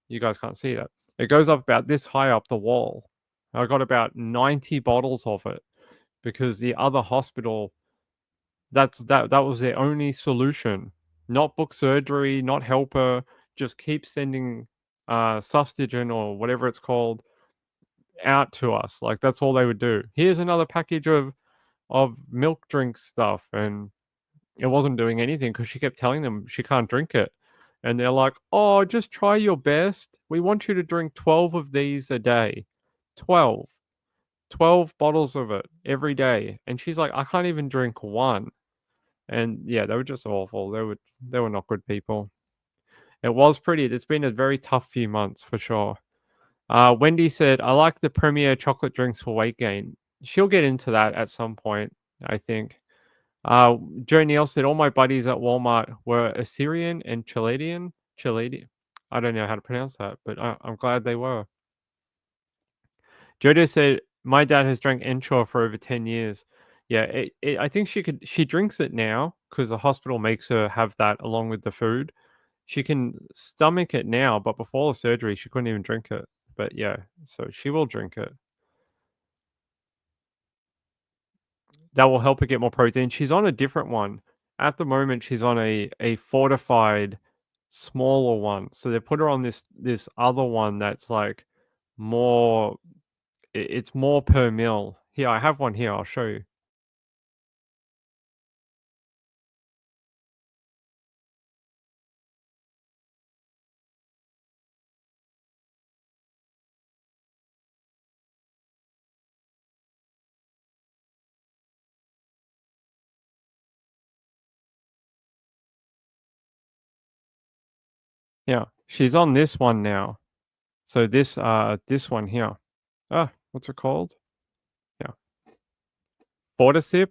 you guys can't see that. It goes up about this high up the wall. I got about 90 bottles of it because the other hospital that was their only solution. Not book surgery, not help her, just keep sending sustagen or whatever it's called out to us. Like that's all they would do. Here's another package of milk drink stuff, and it wasn't doing anything because she kept telling them she can't drink it. And they're like, "Oh, just try your best. We want you to drink 12 of these a day. 12. 12 bottles of it every day." And she's like, "I can't even drink one." And yeah, they were just awful. They were not good people. It's been a very tough few months for sure. Wendy said, "I like the Premier chocolate drinks for weight gain." She'll get into that at some point, I think. Joe Neal said, "All my buddies at Walmart were Assyrian and Chaldean. Chaldean. I don't know how to pronounce that, but I'm glad they were." Jojo said, "My dad has drank Ensure for over 10 years." Yeah, I think she drinks it now because the hospital makes her have that along with the food. She can stomach it now, but before the surgery, she couldn't even drink it. But yeah, so she will drink it. That will help her get more protein. She's on a different one. At the moment, she's on a fortified smaller one. So they put her on this other one that's like more it's more per mil. Here, I have one here. I'll show you. Yeah, she's on this one now. So this one here. What's it called? Yeah. Fortisip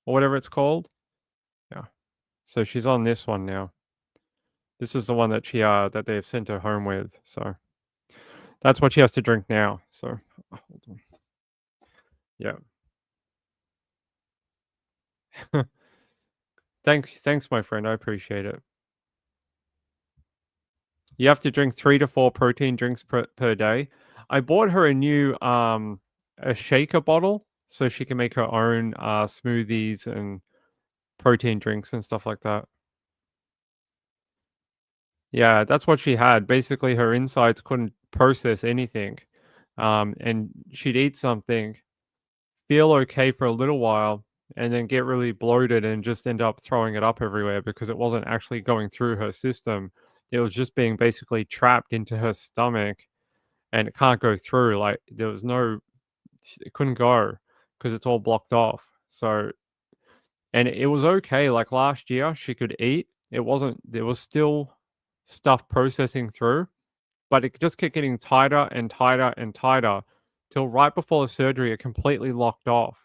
or whatever it's called. Yeah. So she's on this one now. This is the one that that they've sent her home with. So that's what she has to drink now. So hold on. Yeah. Thanks, my friend. I appreciate it. You have to drink 3 to 4 protein drinks per day. I bought her a new a shaker bottle so she can make her own smoothies and protein drinks and stuff like that. Yeah, that's what she had. Basically, her insides couldn't process anything. And she'd eat something, feel okay for a little while, and then get really bloated and just end up throwing it up everywhere because it wasn't actually going through her system. It was just being basically trapped into her stomach and it can't go through. Like there was no, it couldn't go because it's all blocked off. So, and it was okay. Like last year, she could eat. It wasn't, there was still stuff processing through, but it just kept getting tighter and tighter and tighter till right before the surgery, it completely locked off.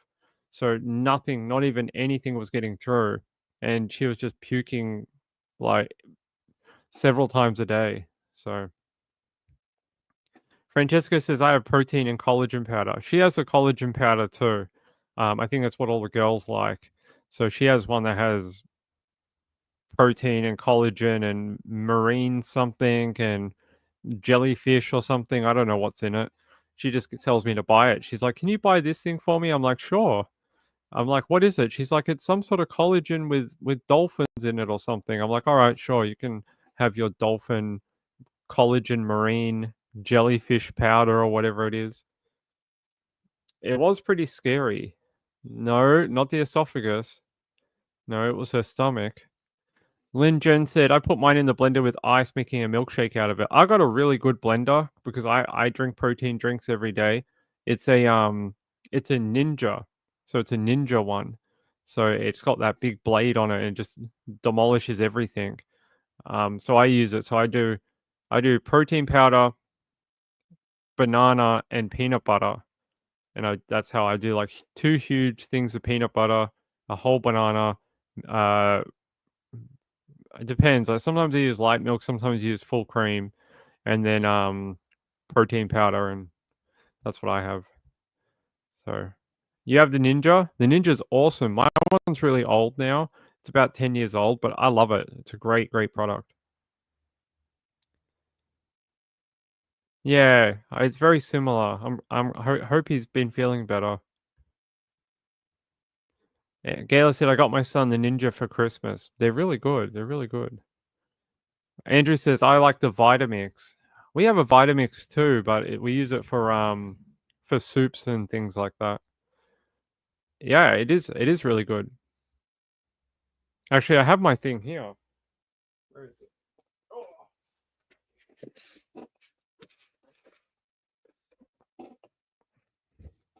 So nothing, not even anything was getting through. And she was just puking like several times a day. So Francesca says, "I have protein and collagen powder." She has a collagen powder too. I think that's what all the girls like. So she has one that has protein and collagen and marine something and jellyfish or something. I don't know what's in it. She just tells me to buy it. She's like, "Can you buy this thing for me?" I'm like, "Sure." I'm like, "What is it?" She's like, "It's some sort of collagen with dolphins in it or something." I'm like, "All right, sure. You can have your dolphin collagen marine jellyfish powder or whatever it is." It was pretty scary. No, not the esophagus. No, it was her stomach. Lynn Jen said, "I put mine in the blender with ice, making a milkshake out of it." I got a really good blender because I drink protein drinks every day. It's it's a Ninja. So it's a Ninja one. So it's got that big blade on it and it just demolishes everything. So I use it. So I do protein powder, banana, and peanut butter. And that's how I do like 2 huge things of peanut butter, a whole banana. Uh, it depends. Like sometimes I use light milk, sometimes I use full cream, and then protein powder, and that's what I have. So you have the Ninja. The Ninja's awesome. My one's really old now. It's about 10 years old, but I love it. It's a great product. Yeah, it's very similar. Hope he's been feeling better. Yeah, Gayla said, "I got my son the Ninja for Christmas." They're really good. They're really good. Andrew says, "I like the Vitamix." We have a Vitamix too, but we use it for soups and things like that. Yeah, it is really good. Actually, I have my thing here. Where is it? Oh,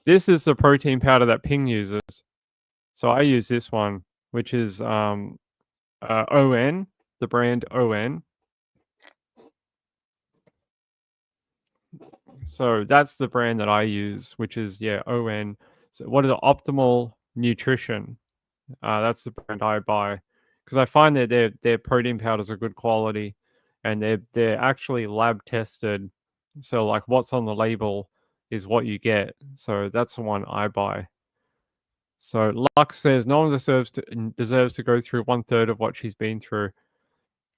This is the protein powder that Ping uses. So I use this one, which is ON, the brand ON. So that's the brand that I use, which is ON. So what is it? Optimal Nutrition. That's the brand I buy because I find that their protein powders are good quality, and they're actually lab tested. So like what's on the label is what you get. So that's the one I buy. So Lux says no one deserves to go through 1/3 of what she's been through.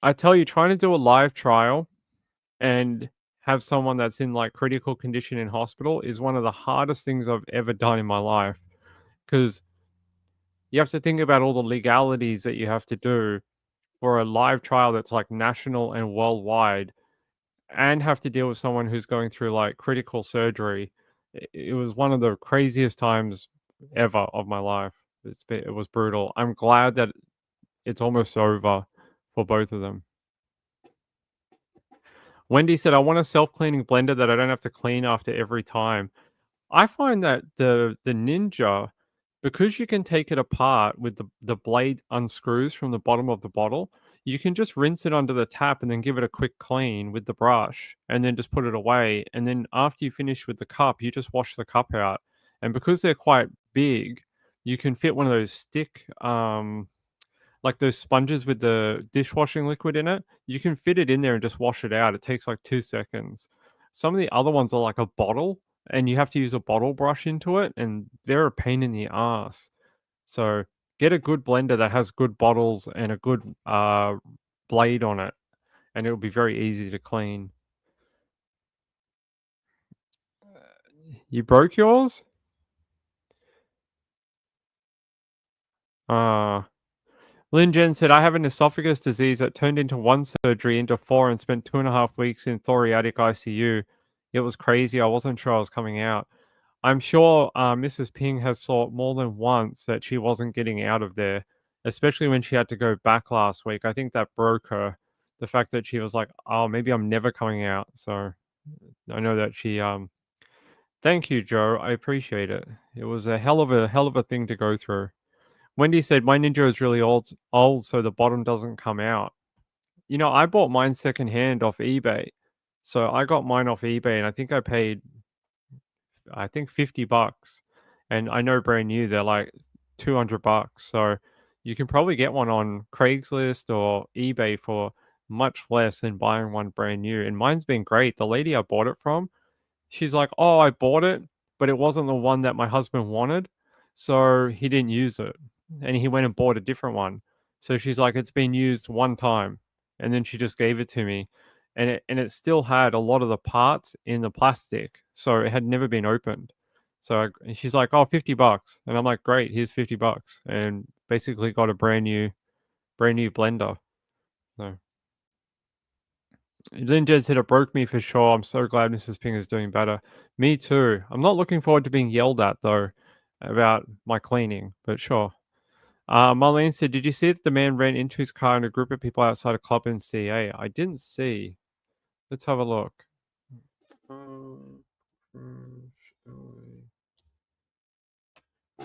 I tell you, trying to do a live trial and have someone that's in like critical condition in hospital is one of the hardest things I've ever done in my life because you have to think about all the legalities that you have to do for a live trial that's like national and worldwide and have to deal with someone who's going through like critical surgery. It was one of the craziest times ever of my life. It was brutal. I'm glad that it's almost over for both of them. Wendy said, I want a self-cleaning blender that I don't have to clean after every time. I find that the Ninja, because you can take it apart with the blade unscrews from the bottom of the bottle, you can just rinse it under the tap and then give it a quick clean with the brush and then just put it away. And then after you finish with the cup, you just wash the cup out. And because they're quite big, you can fit one of those stick like those sponges with the dishwashing liquid in it, you can fit it in there and just wash it out. It takes like 2 seconds. Some of the other ones are like a bottle, and you have to use a bottle brush into it, and they're a pain in the ass. So get a good blender that has good bottles and a good blade on it, and it'll be very easy to clean. You broke yours? Lynn Jen said, I have an esophagus disease that turned into 1 surgery into 4 and spent 2.5 weeks in thoracic ICU. It was crazy. I wasn't sure I was coming out. I'm sure Mrs. Ping has thought more than once that she wasn't getting out of there, especially when she had to go back last week. I think that broke her. The fact that she was like, oh, maybe I'm never coming out. So I know that she thank you, Joe. I appreciate it. It was a hell of a thing to go through. Wendy said, my Ninja is really old, so the bottom doesn't come out. You know, I bought mine secondhand off eBay. So I got mine off eBay, and I think I paid, $50. And I know brand new, they're like $200. So you can probably get one on Craigslist or eBay for much less than buying one brand new. And mine's been great. The lady I bought it from, she's like, oh, I bought it, but it wasn't the one that my husband wanted. So he didn't use it. And he went and bought a different one. So she's like, it's been used one time. And then she just gave it to me. And it still had a lot of the parts in the plastic. So it had never been opened. So she's like, oh, $50. And I'm like, great, here's $50. And basically got a brand new blender. So Lynn Jed said it broke me for sure. I'm so glad Mrs. Ping is doing better. Me too. I'm not looking forward to being yelled at though about my cleaning, but sure. Marlene said, did you see that the man ran into his car and a group of people outside a club in CA? I didn't see. Let's have a look.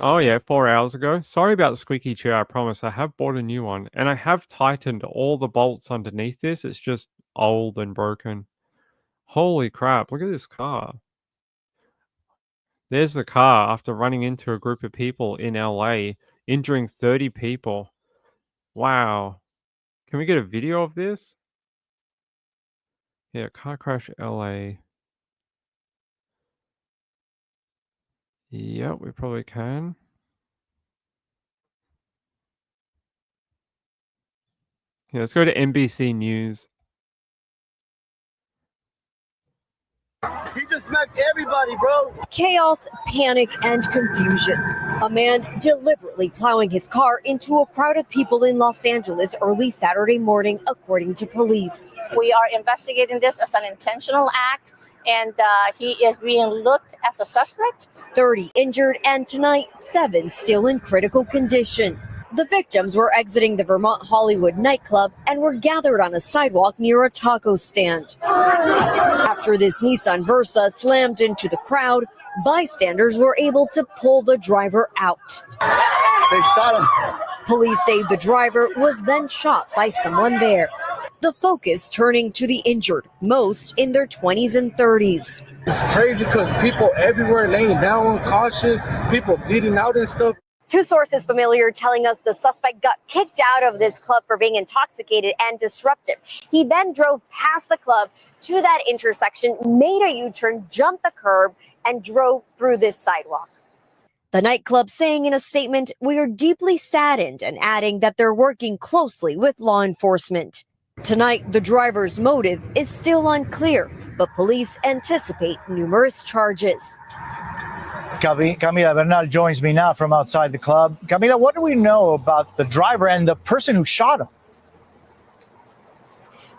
Oh yeah, 4 hours ago. Sorry about the squeaky chair, I promise. I have bought a new one. And I have tightened all the bolts underneath this. It's just old and broken. Holy crap, look at this car. There's the car after running into a group of people in LA, injuring 30 people. Wow. Can we get a video of this? Yeah, car crash LA. Yep, we probably can. Yeah, let's go to NBC News. He just smacked everybody, bro. Chaos, panic, and confusion. A man deliberately plowing his car into a crowd of people in Los Angeles early Saturday morning, according to police. We are investigating this as an intentional act, and he is being looked as a suspect. 30 injured, and tonight, 7 still in critical condition. The victims were exiting the Vermont Hollywood nightclub and were gathered on a sidewalk near a taco stand. After this Nissan Versa slammed into the crowd, Bystanders were able to pull the driver out. They shot him. Police say the driver was then shot by someone there. The focus turning to the injured, most in their 20s and 30s. It's crazy because people everywhere laying down unconscious, people bleeding out and stuff. Two sources familiar telling us the suspect got kicked out of this club for being intoxicated and disruptive. He then drove past the club to that intersection, made a U-turn, jumped the curb, and drove through this sidewalk. The nightclub saying in a statement, "We are deeply saddened," and adding that they're working closely with law enforcement. Tonight, the driver's motive is still unclear, but police anticipate numerous charges. Camila Bernal joins me now from outside the club. Camila, what do we know about the driver and the person who shot him?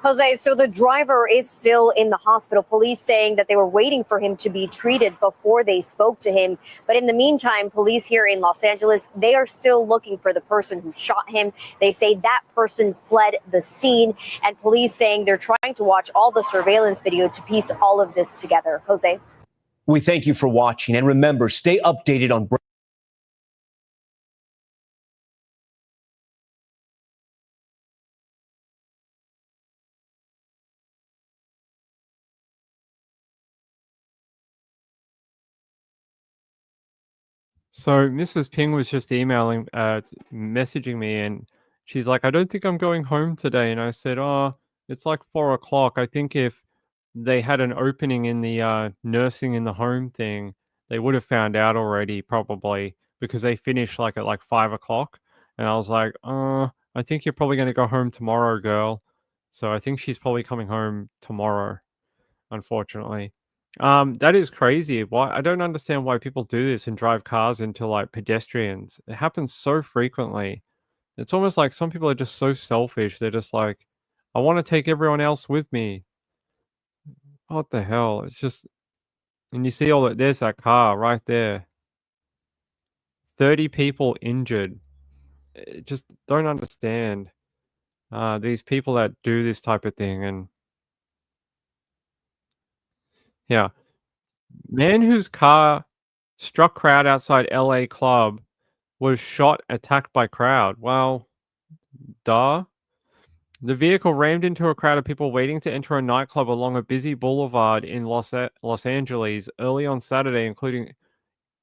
Jose, so the driver is still in the hospital. Police saying that they were waiting for him to be treated before they spoke to him. But in the meantime, police here in Los Angeles, they are still looking for the person who shot him. They say that person fled the scene, and police saying they're trying to watch all the surveillance video to piece all of this together. Jose? We thank you for watching, and remember, stay updated on So Mrs. Ping was just messaging me, and she's like, "I don't think I'm going home today." And I said, "Oh, it's like 4 o'clock. I think if they had an opening in the nursing in the home thing, they would have found out already, probably, because they finish like at like 5 o'clock." And I was like, I think you're probably going to go home tomorrow, girl." So I think she's probably coming home tomorrow, unfortunately. That is crazy. Why? I don't understand why people do this and drive cars into like pedestrians. It happens so frequently. It's almost like some people are just so selfish. They're just like, I want to take everyone else with me. What the hell? It's just, and you see all that. There's that car right there. 30 people injured. Just don't understand these people that do this type of thing. And yeah, man whose car struck crowd outside LA club was shot, attacked by crowd. Well, duh. The vehicle rammed into a crowd of people waiting to enter a nightclub along a busy boulevard in Los Angeles early on Saturday, including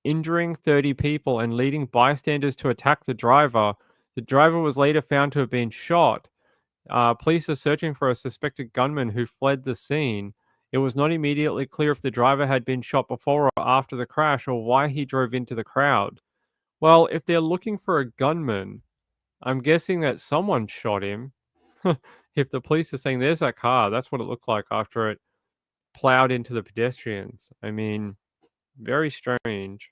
injuring 30 people and leading bystanders to attack the driver. The driver was later found to have been shot. Police are searching for a suspected gunman who fled the scene. It was not immediately clear if the driver had been shot before or after the crash or why he drove into the crowd. Well, if they're looking for a gunman, I'm guessing that someone shot him. If the police are saying there's that car, that's what it looked like after it plowed into the pedestrians. I mean, very strange.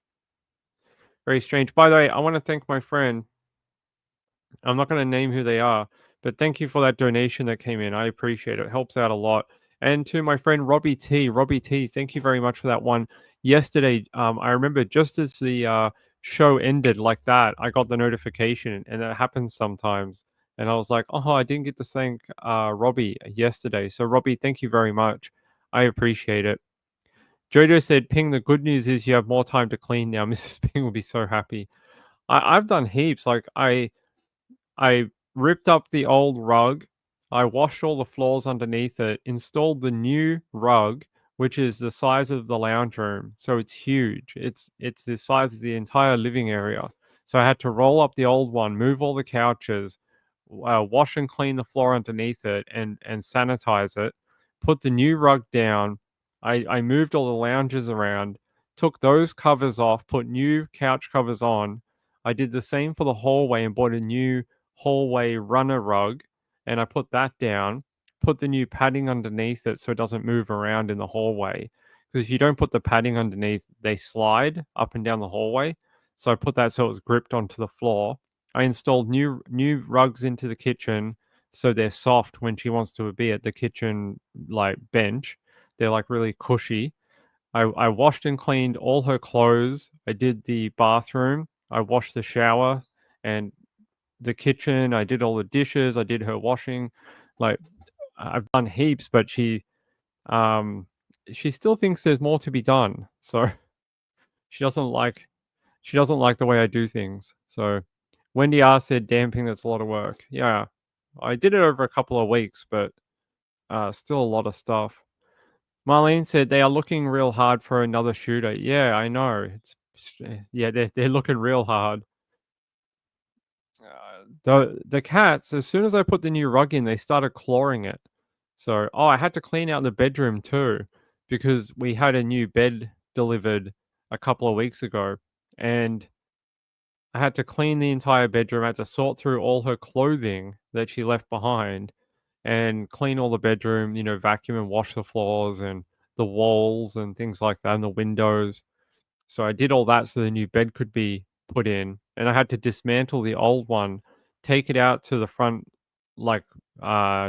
Very strange. By the way, I want to thank my friend. I'm not going to name who they are, but thank you for that donation that came in. I appreciate it. It helps out a lot. And to my friend Robbie T. Robbie T, thank you very much for that one. Yesterday, I remember just as the show ended like that, I got the notification, and that happens sometimes. And I was like, oh, I didn't get to thank Robbie yesterday. So, Robbie, thank you very much. I appreciate it. Jojo said, Ping, the good news is you have more time to clean now. Mrs. Ping will be so happy. I've done heaps. Like, I ripped up the old rug. I washed all the floors underneath it, installed the new rug, which is the size of the lounge room. So it's huge. It's the size of the entire living area. So I had to roll up the old one, move all the couches, wash and clean the floor underneath it, and sanitize it. Put the new rug down. I moved all the lounges around, took those covers off, put new couch covers on. I did the same for the hallway and bought a new hallway runner rug, and I put that down, put the new padding underneath it so it doesn't move around in the hallway. Because if you don't put the padding underneath, they slide up and down the hallway. So I put that so it was gripped onto the floor. I installed new rugs into the kitchen so they're soft when she wants to be at the kitchen like bench. They're like really cushy. I washed and cleaned all her clothes. I did the bathroom. I washed the shower and the kitchen. I did all the dishes. I did her washing. Like, I've done heaps, but she still thinks there's more to be done. So She doesn't like the way I do things. So Wendy R said, "Damping, that's a lot of work." Yeah, I did it over a couple of weeks, but still a lot of stuff. Marlene said they are looking real hard for another shooter. Yeah, I know. Yeah, they're looking real hard. The cats, as soon as I put the new rug in, they started clawing it. So, I had to clean out the bedroom too, because we had a new bed delivered a couple of weeks ago, and I had to clean the entire bedroom. I had to sort through all her clothing that she left behind and clean all the bedroom, vacuum and wash the floors and the walls and things like that and the windows. So I did all that so the new bed could be put in, and I had to dismantle the old one, take it out to the front, like,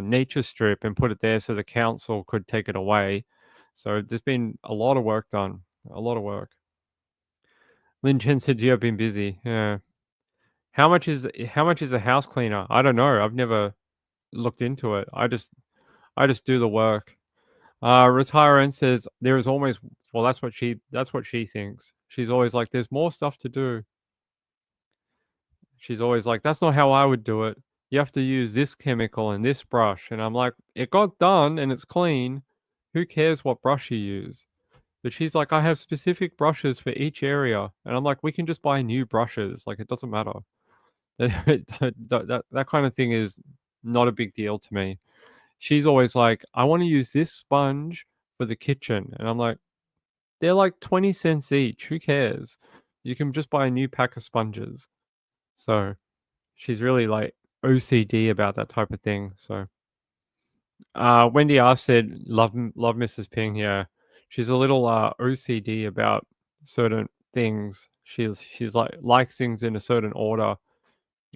nature strip and put it there so the council could take it away. So there's been a lot of work done, a lot of work. Lin Chen said, "You have been busy." Yeah. How much is a house cleaner? I don't know. I've never looked into it. I just do the work. Retirement says there is always well, that's what she thinks. She's always like, there's more stuff to do. She's always like, that's not how I would do it. You have to use this chemical and this brush. And I'm like, it got done and it's clean. Who cares what brush you use? But she's like, I have specific brushes for each area. And I'm like, we can just buy new brushes. Like, it doesn't matter. That kind of thing is not a big deal to me. She's always like, I want to use this sponge for the kitchen. And I'm like, they're like 20 cents each. Who cares? You can just buy a new pack of sponges. So she's really like OCD about that type of thing. So Wendy R said, love Mrs. Ping. Yeah. She's a little OCD about certain things. She's like likes things in a certain order.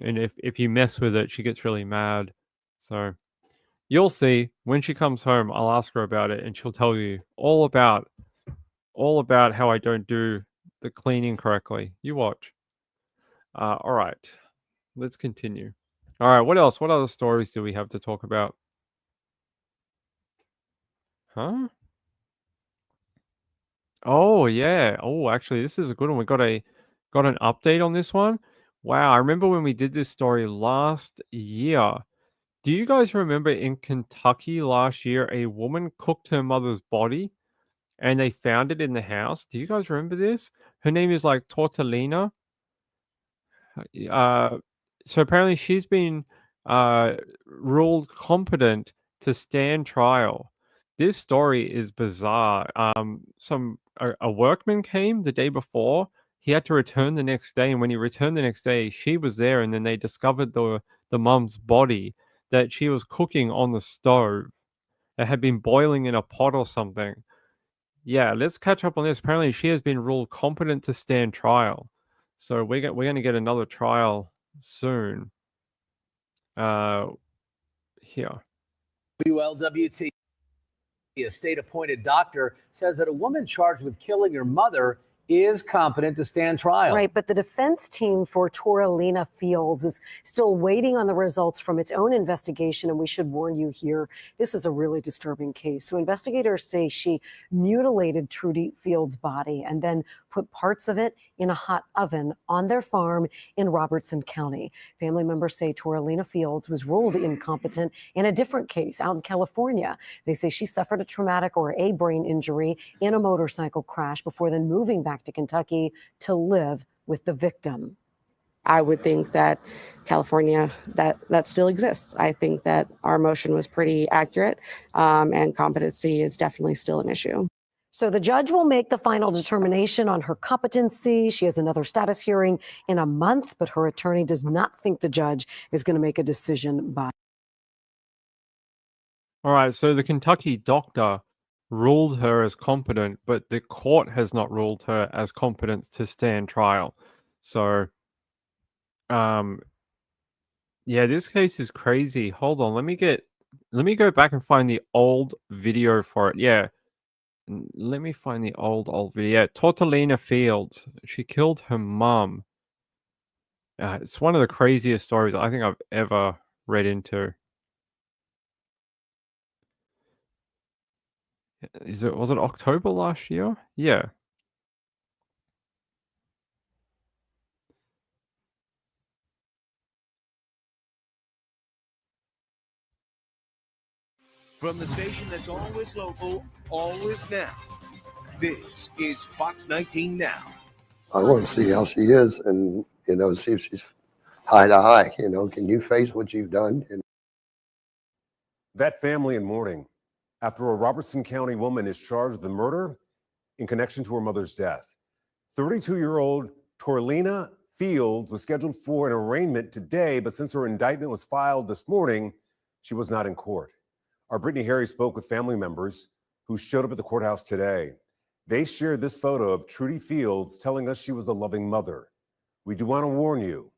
And if you mess with it, she gets really mad. So you'll see when she comes home. I'll ask her about it, and she'll tell you all about how I don't do the cleaning correctly. You watch. All right, let's continue. All right, what else? What other stories do we have to talk about? Huh? Oh yeah. Oh, actually, this is a good one. We got an update on this one. Wow, I remember when we did this story last year. Do you guys remember in Kentucky last year, a woman cooked her mother's body and they found it in the house? Do you guys remember this? Her name is like Tortellina. Uh, so apparently she's been ruled competent to stand trial. This story is bizarre. A workman came the day before. He had to return the next day, and when he returned the next day, she was there, and then they discovered the mum's body that she was cooking on the stove. It had been boiling in a pot or something. Yeah, let's catch up on this. Apparently, she has been ruled competent to stand trial. So we're going to get another trial soon. Here. WLWT, a state-appointed doctor, says that a woman charged with killing her mother is competent to stand trial. Right, but the defense team for Toralina Fields is still waiting on the results from its own investigation, and we should warn you here, this is a really disturbing case. So investigators say she mutilated Trudy Fields' body and then put parts of it in a hot oven on their farm in Robertson County. Family members say Toralina Fields was ruled incompetent in a different case out in California. They say she suffered a traumatic or a brain injury in a motorcycle crash before then moving back to Kentucky to live with the victim. I would think that California, that still exists. I think that our motion was pretty accurate, and competency is definitely still an issue. So the judge will make the final determination on her competency. She has another status hearing in a month, but her attorney does not think the judge is going to make a decision by. All right, so the Kentucky doctor ruled her as competent, but the court has not ruled her as competent to stand trial. So, yeah, this case is crazy. Hold on, let me go back and find the old video for it. Yeah, let me find the old video. Yeah, Tortellina Fields. She killed her mum. It's one of the craziest stories I think I've ever read into. Was it October last year? Yeah. From the station that's always local, always now, this is Fox 19 Now. I want to see how she is and, see if she's high to high. Can you face what you've done? That family in mourning after a Robertson County woman is charged with the murder in connection to her mother's death. 32-year-old Torlina Fields was scheduled for an arraignment today, but since her indictment was filed this morning, she was not in court. Our Brittany Harry spoke with family members who showed up at the courthouse today. They shared this photo of Trudy Fields telling us she was a loving mother. We do want to warn you,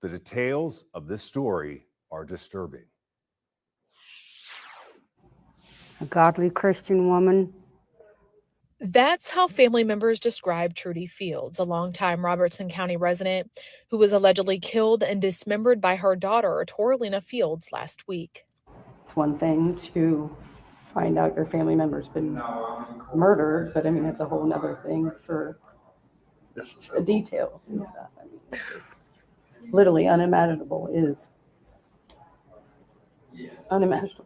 the details of this story are disturbing. A godly Christian woman. That's how family members describe Trudy Fields, a longtime Robertson County resident who was allegedly killed and dismembered by her daughter, Torlina Fields, last week. It's one thing to find out your family member's been murdered, but it's a whole other thing for the details and stuff. It's literally unimaginable is unimaginable.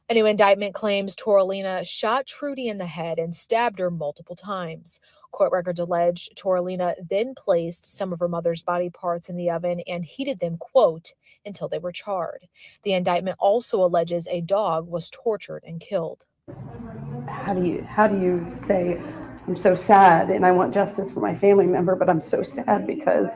A new indictment claims Torlina shot Trudy in the head and stabbed her multiple times. Court records allege Torlina then placed some of her mother's body parts in the oven and heated them, quote, until they were charred. The indictment also alleges a dog was tortured and killed. How do you say, I'm so sad and I want justice for my family member, but I'm so sad because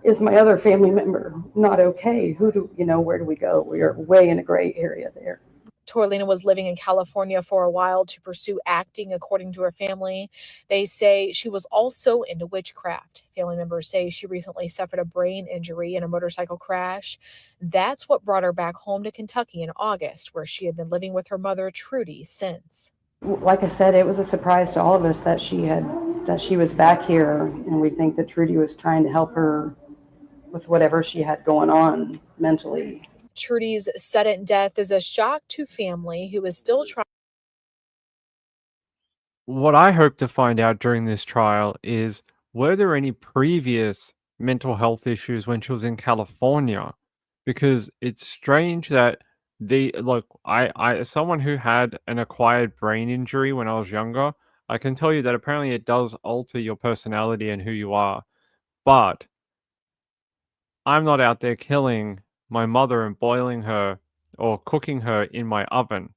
is my other family member not okay? Where do we go? We are way in a gray area there. Torlina was living in California for a while to pursue acting, according to her family. They say she was also into witchcraft. Family members say she recently suffered a brain injury in a motorcycle crash. That's what brought her back home to Kentucky in August, where she had been living with her mother, Trudy, since. Like I said, it was a surprise to all of us that she was back here, and we think that Trudy was trying to help her with whatever she had going on mentally. Trudy's sudden death is a shock to family who is still trying. What I hope to find out during this trial is, were there any previous mental health issues when she was in California? Because it's strange that I as someone who had an acquired brain injury when I was younger, I can tell you that apparently it does alter your personality and who you are. But I'm not out there killing my mother and boiling her or cooking her in my oven.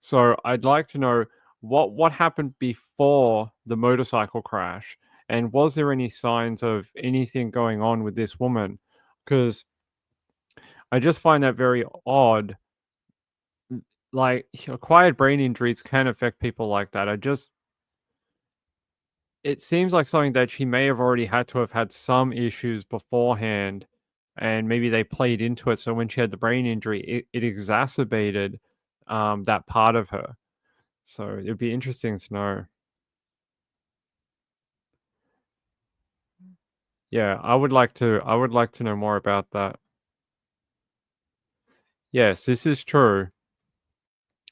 So I'd like to know what happened before the motorcycle crash, and was there any signs of anything going on with this woman? Because I just find that very odd. Like, acquired brain injuries can affect people like that. It seems like something that she may have already had to have had some issues beforehand, and maybe they played into it. So when she had the brain injury, it exacerbated that part of her. So it'd be interesting to know. Yeah, I would like to know more about that. Yes, this is true.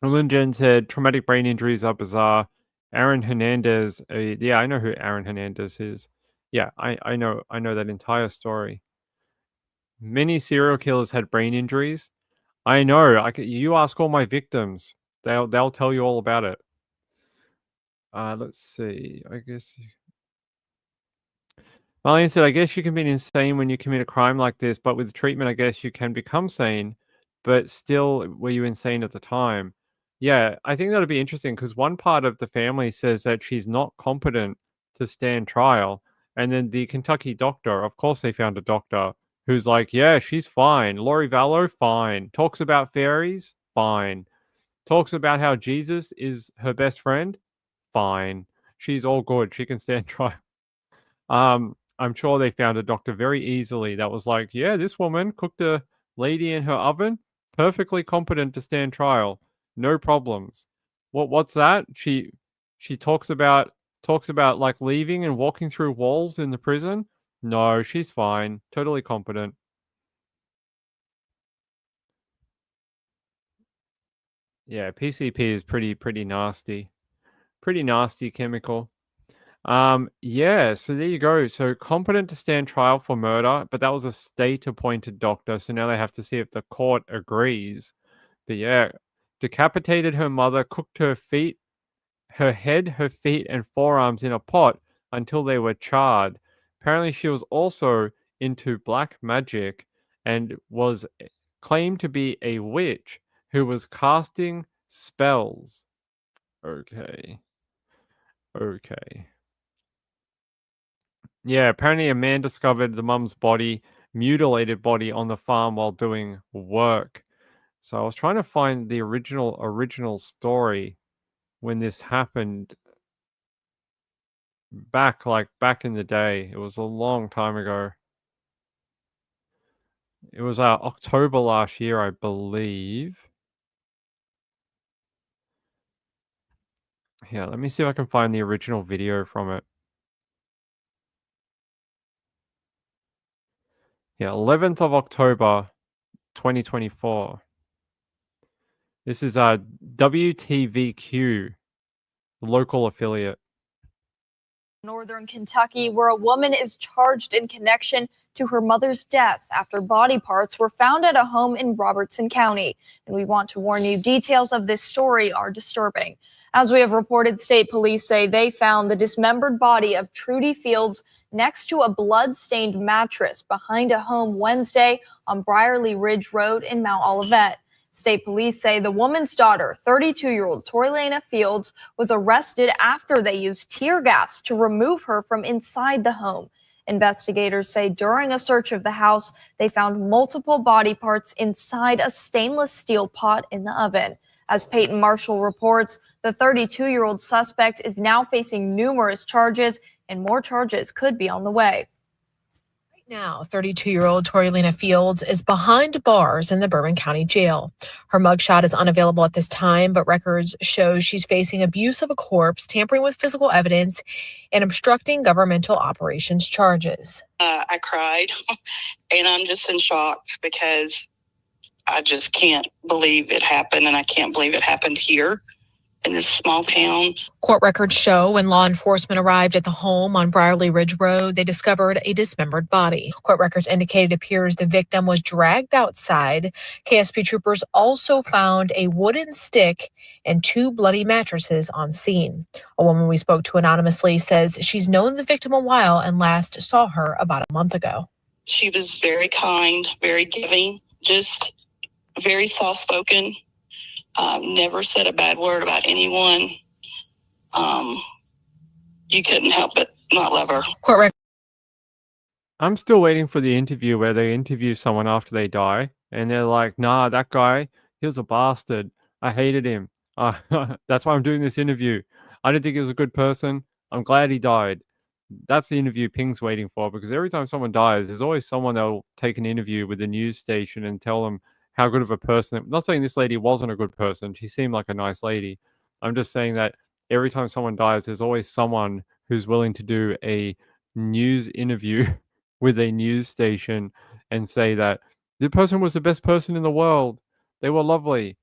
Lynn Jen said traumatic brain injuries are bizarre. Aaron Hernandez, yeah, I know who Aaron Hernandez is. Yeah, I know that entire story. Many serial killers had brain injuries. I know. You ask all my victims; they'll tell you all about it. Let's see. I guess. Marlene said, "I guess you can be insane when you commit a crime like this, but with treatment, I guess you can become sane. But still, were you insane at the time?" Yeah, I think that'd be interesting because one part of the family says that she's not competent to stand trial, and then the Kentucky doctor, of course, they found a doctor who's like, "Yeah, she's fine. Lori Vallow, fine. Talks about fairies, fine. Talks about how Jesus is her best friend, fine. She's all good. She can stand trial." I'm sure they found a doctor very easily that was like, "Yeah, this woman cooked a lady in her oven, perfectly competent to stand trial, no problems." What's that? She talks about like leaving and walking through walls in the prison. No, she's fine, totally competent. Yeah, PCP is pretty nasty, pretty nasty chemical. Yeah, so there you go. So competent to stand trial for murder, but that was a state-appointed doctor. So now they have to see if the court agrees. But yeah, decapitated her mother, cooked her head, her feet, and forearms in a pot until they were charred. Apparently, she was also into black magic and was claimed to be a witch who was casting spells. Okay. Okay. Yeah, apparently a man discovered the mum's mutilated body on the farm while doing work. So I was trying to find the original story when this happened back in the day. It was a long time ago. It was October last year, I believe. Yeah, let me see if I can find the original video from it. Yeah, 11th of October, 2024. This is WTVQ, local affiliate. Northern Kentucky, where a woman is charged in connection to her mother's death after body parts were found at a home in Robertson County. And we want to warn you, details of this story are disturbing. As we have reported, state police say they found the dismembered body of Trudy Fields next to a blood-stained mattress behind a home Wednesday on Briarly Ridge Road in Mount Olivet. State police say the woman's daughter, 32-year-old Torlena Fields, was arrested after they used tear gas to remove her from inside the home. Investigators say during a search of the house, they found multiple body parts inside a stainless steel pot in the oven. As Peyton Marshall reports, the 32-year-old suspect is now facing numerous charges, and more charges could be on the way. Now, 32-year-old Torlena Fields is behind bars in the Bourbon County Jail. Her mugshot is unavailable at this time, but records show she's facing abuse of a corpse, tampering with physical evidence, and obstructing governmental operations charges. I cried, and I'm just in shock because I just can't believe it happened, and I can't believe it happened here in this small town. Court records show when law enforcement arrived at the home on Briarly Ridge Road, they discovered a dismembered body. Court records indicate it appears the victim was dragged outside. KSP troopers also found a wooden stick and 2 bloody mattresses on scene. A woman we spoke to anonymously says she's known the victim a while and last saw her about a month ago. She was very kind, very giving, just very soft-spoken. Never said a bad word about anyone. You couldn't help but not love her. I'm still waiting for the interview where they interview someone after they die, and they're like, nah, that guy, he was a bastard. I hated him. That's why I'm doing this interview. I didn't think he was a good person. I'm glad he died. That's the interview Ping's waiting for, because every time someone dies, there's always someone that'll take an interview with the news station and tell them how good of a person. I'm not saying this lady wasn't a good person. She seemed like a nice lady. I'm just saying that every time someone dies, there's always someone who's willing to do a news interview with a news station and say that the person was the best person in the world. They were lovely.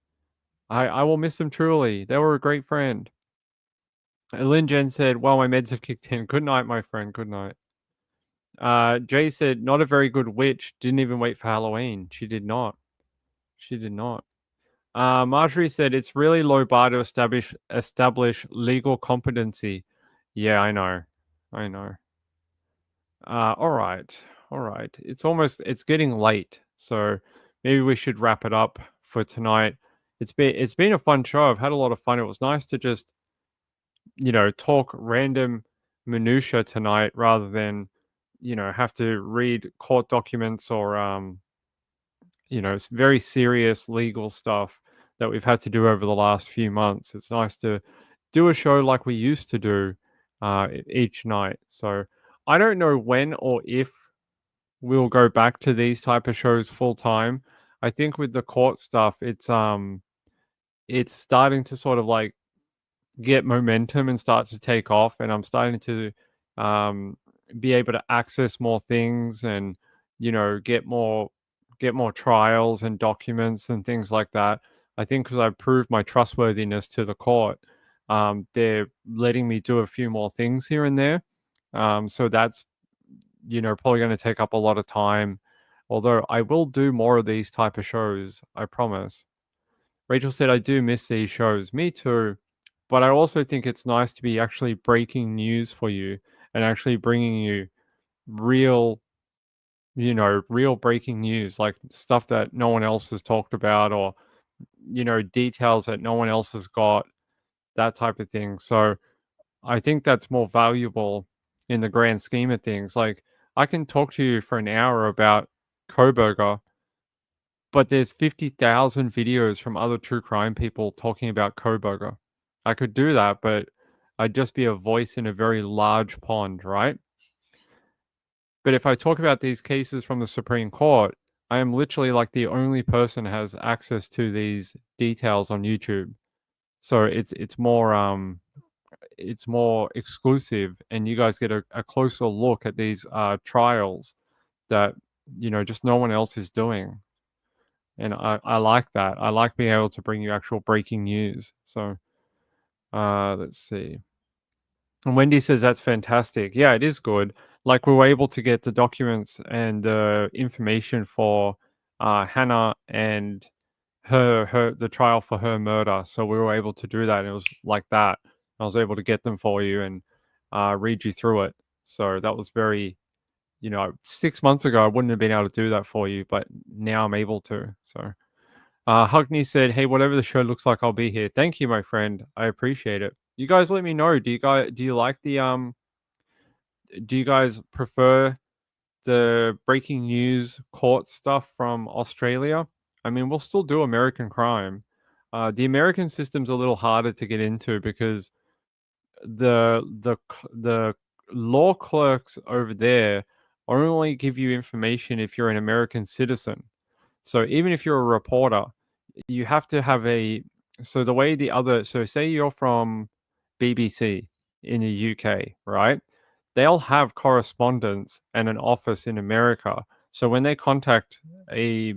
I will miss them truly. They were a great friend. Lynn Jen said, well, my meds have kicked in. Good night, my friend. Good night. Jay said, not a very good witch. Didn't even wait for Halloween. She did not. She did not. Marjorie said, it's really low bar to establish legal competency. Yeah, I know. I know. All right. All right. It's getting late. So maybe we should wrap it up for tonight. It's been a fun show. I've had a lot of fun. It was nice to just, talk random minutia tonight rather than, have to read court documents or, it's very serious legal stuff that we've had to do over the last few months. It's nice to do a show like we used to do each night. So I don't know when or if we'll go back to these type of shows full time. I think with the court stuff, it's starting to sort of like get momentum and start to take off, and I'm starting to be able to access more things and get more trials and documents and things like that. I think because I've proved my trustworthiness to the court, they're letting me do a few more things here and there. So that's probably going to take up a lot of time, although I will do more of these type of shows, I promise. Rachel said, I do miss these shows. Me too. But I also think it's nice to be actually breaking news for you and actually bringing you real, real breaking news, like stuff that no one else has talked about, or, details that no one else has got, that type of thing. So I think that's more valuable in the grand scheme of things. Like, I can talk to you for an hour about Koberger, but there's 50,000 videos from other true crime people talking about Koberger. I could do that, but I'd just be a voice in a very large pond, right? But if I talk about these cases from the Supreme Court, I am literally like the only person who has access to these details on YouTube. So it's more exclusive, and you guys get a closer look at these trials that just no one else is doing. And I like that. I like being able to bring you actual breaking news. So let's see. And Wendy says that's fantastic. Yeah, it is good. Like, we were able to get the documents and information for Hannah and the trial for her murder. So we were able to do that. And it was like that. I was able to get them for you and read you through it. So that was very, 6 months ago I wouldn't have been able to do that for you, but now I'm able to. So Hugney said, "Hey, whatever the show looks like, I'll be here." Thank you, my friend. I appreciate it. You guys, let me know. Do you like the Do you guys prefer the breaking news court stuff from Australia? I mean, we'll still do American crime. The American system's a little harder to get into because the law clerks over there only give you information if you're an American citizen. So even if you're a reporter, you have to have so the way so say you're from BBC in the UK, right? They'll have correspondence and an office in America. So when they contact a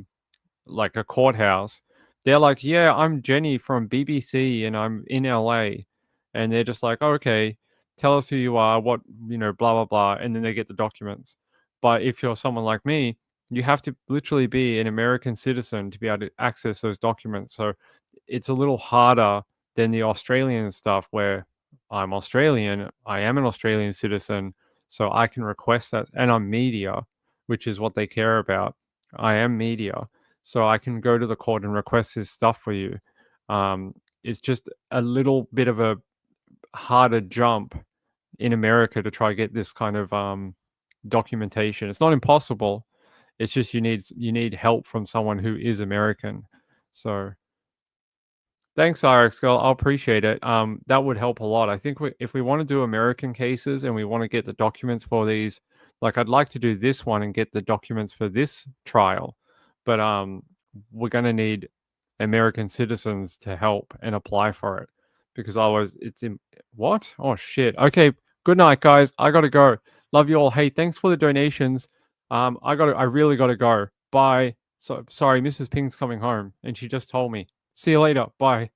courthouse, they're like, "Yeah, I'm Jenny from BBC and I'm in LA." And they're just like, "Oh, okay, tell us who you are, what, blah, blah, blah." And then they get the documents. But if you're someone like me, you have to literally be an American citizen to be able to access those documents. So it's a little harder than the Australian stuff where I'm Australian, I am an Australian citizen, so I can request that. And I'm media, which is what they care about. I am media, so I can go to the court and request this stuff for you. It's just a little bit of a harder jump in America to try to get this kind of documentation. It's not impossible. It's just you need help from someone who is American. So thanks, RX girl. I'll appreciate it. That would help a lot. I think if we want to do American cases and we want to get the documents for these, like, I'd like to do this one and get the documents for this trial, but we're going to need American citizens to help and apply for it, because otherwise it's in what? Oh shit. Okay, good night, guys. I gotta go. Love you all. Hey, thanks for the donations. I really gotta go. Bye. So sorry, Mrs. Ping's coming home and she just told me. See you later. Bye.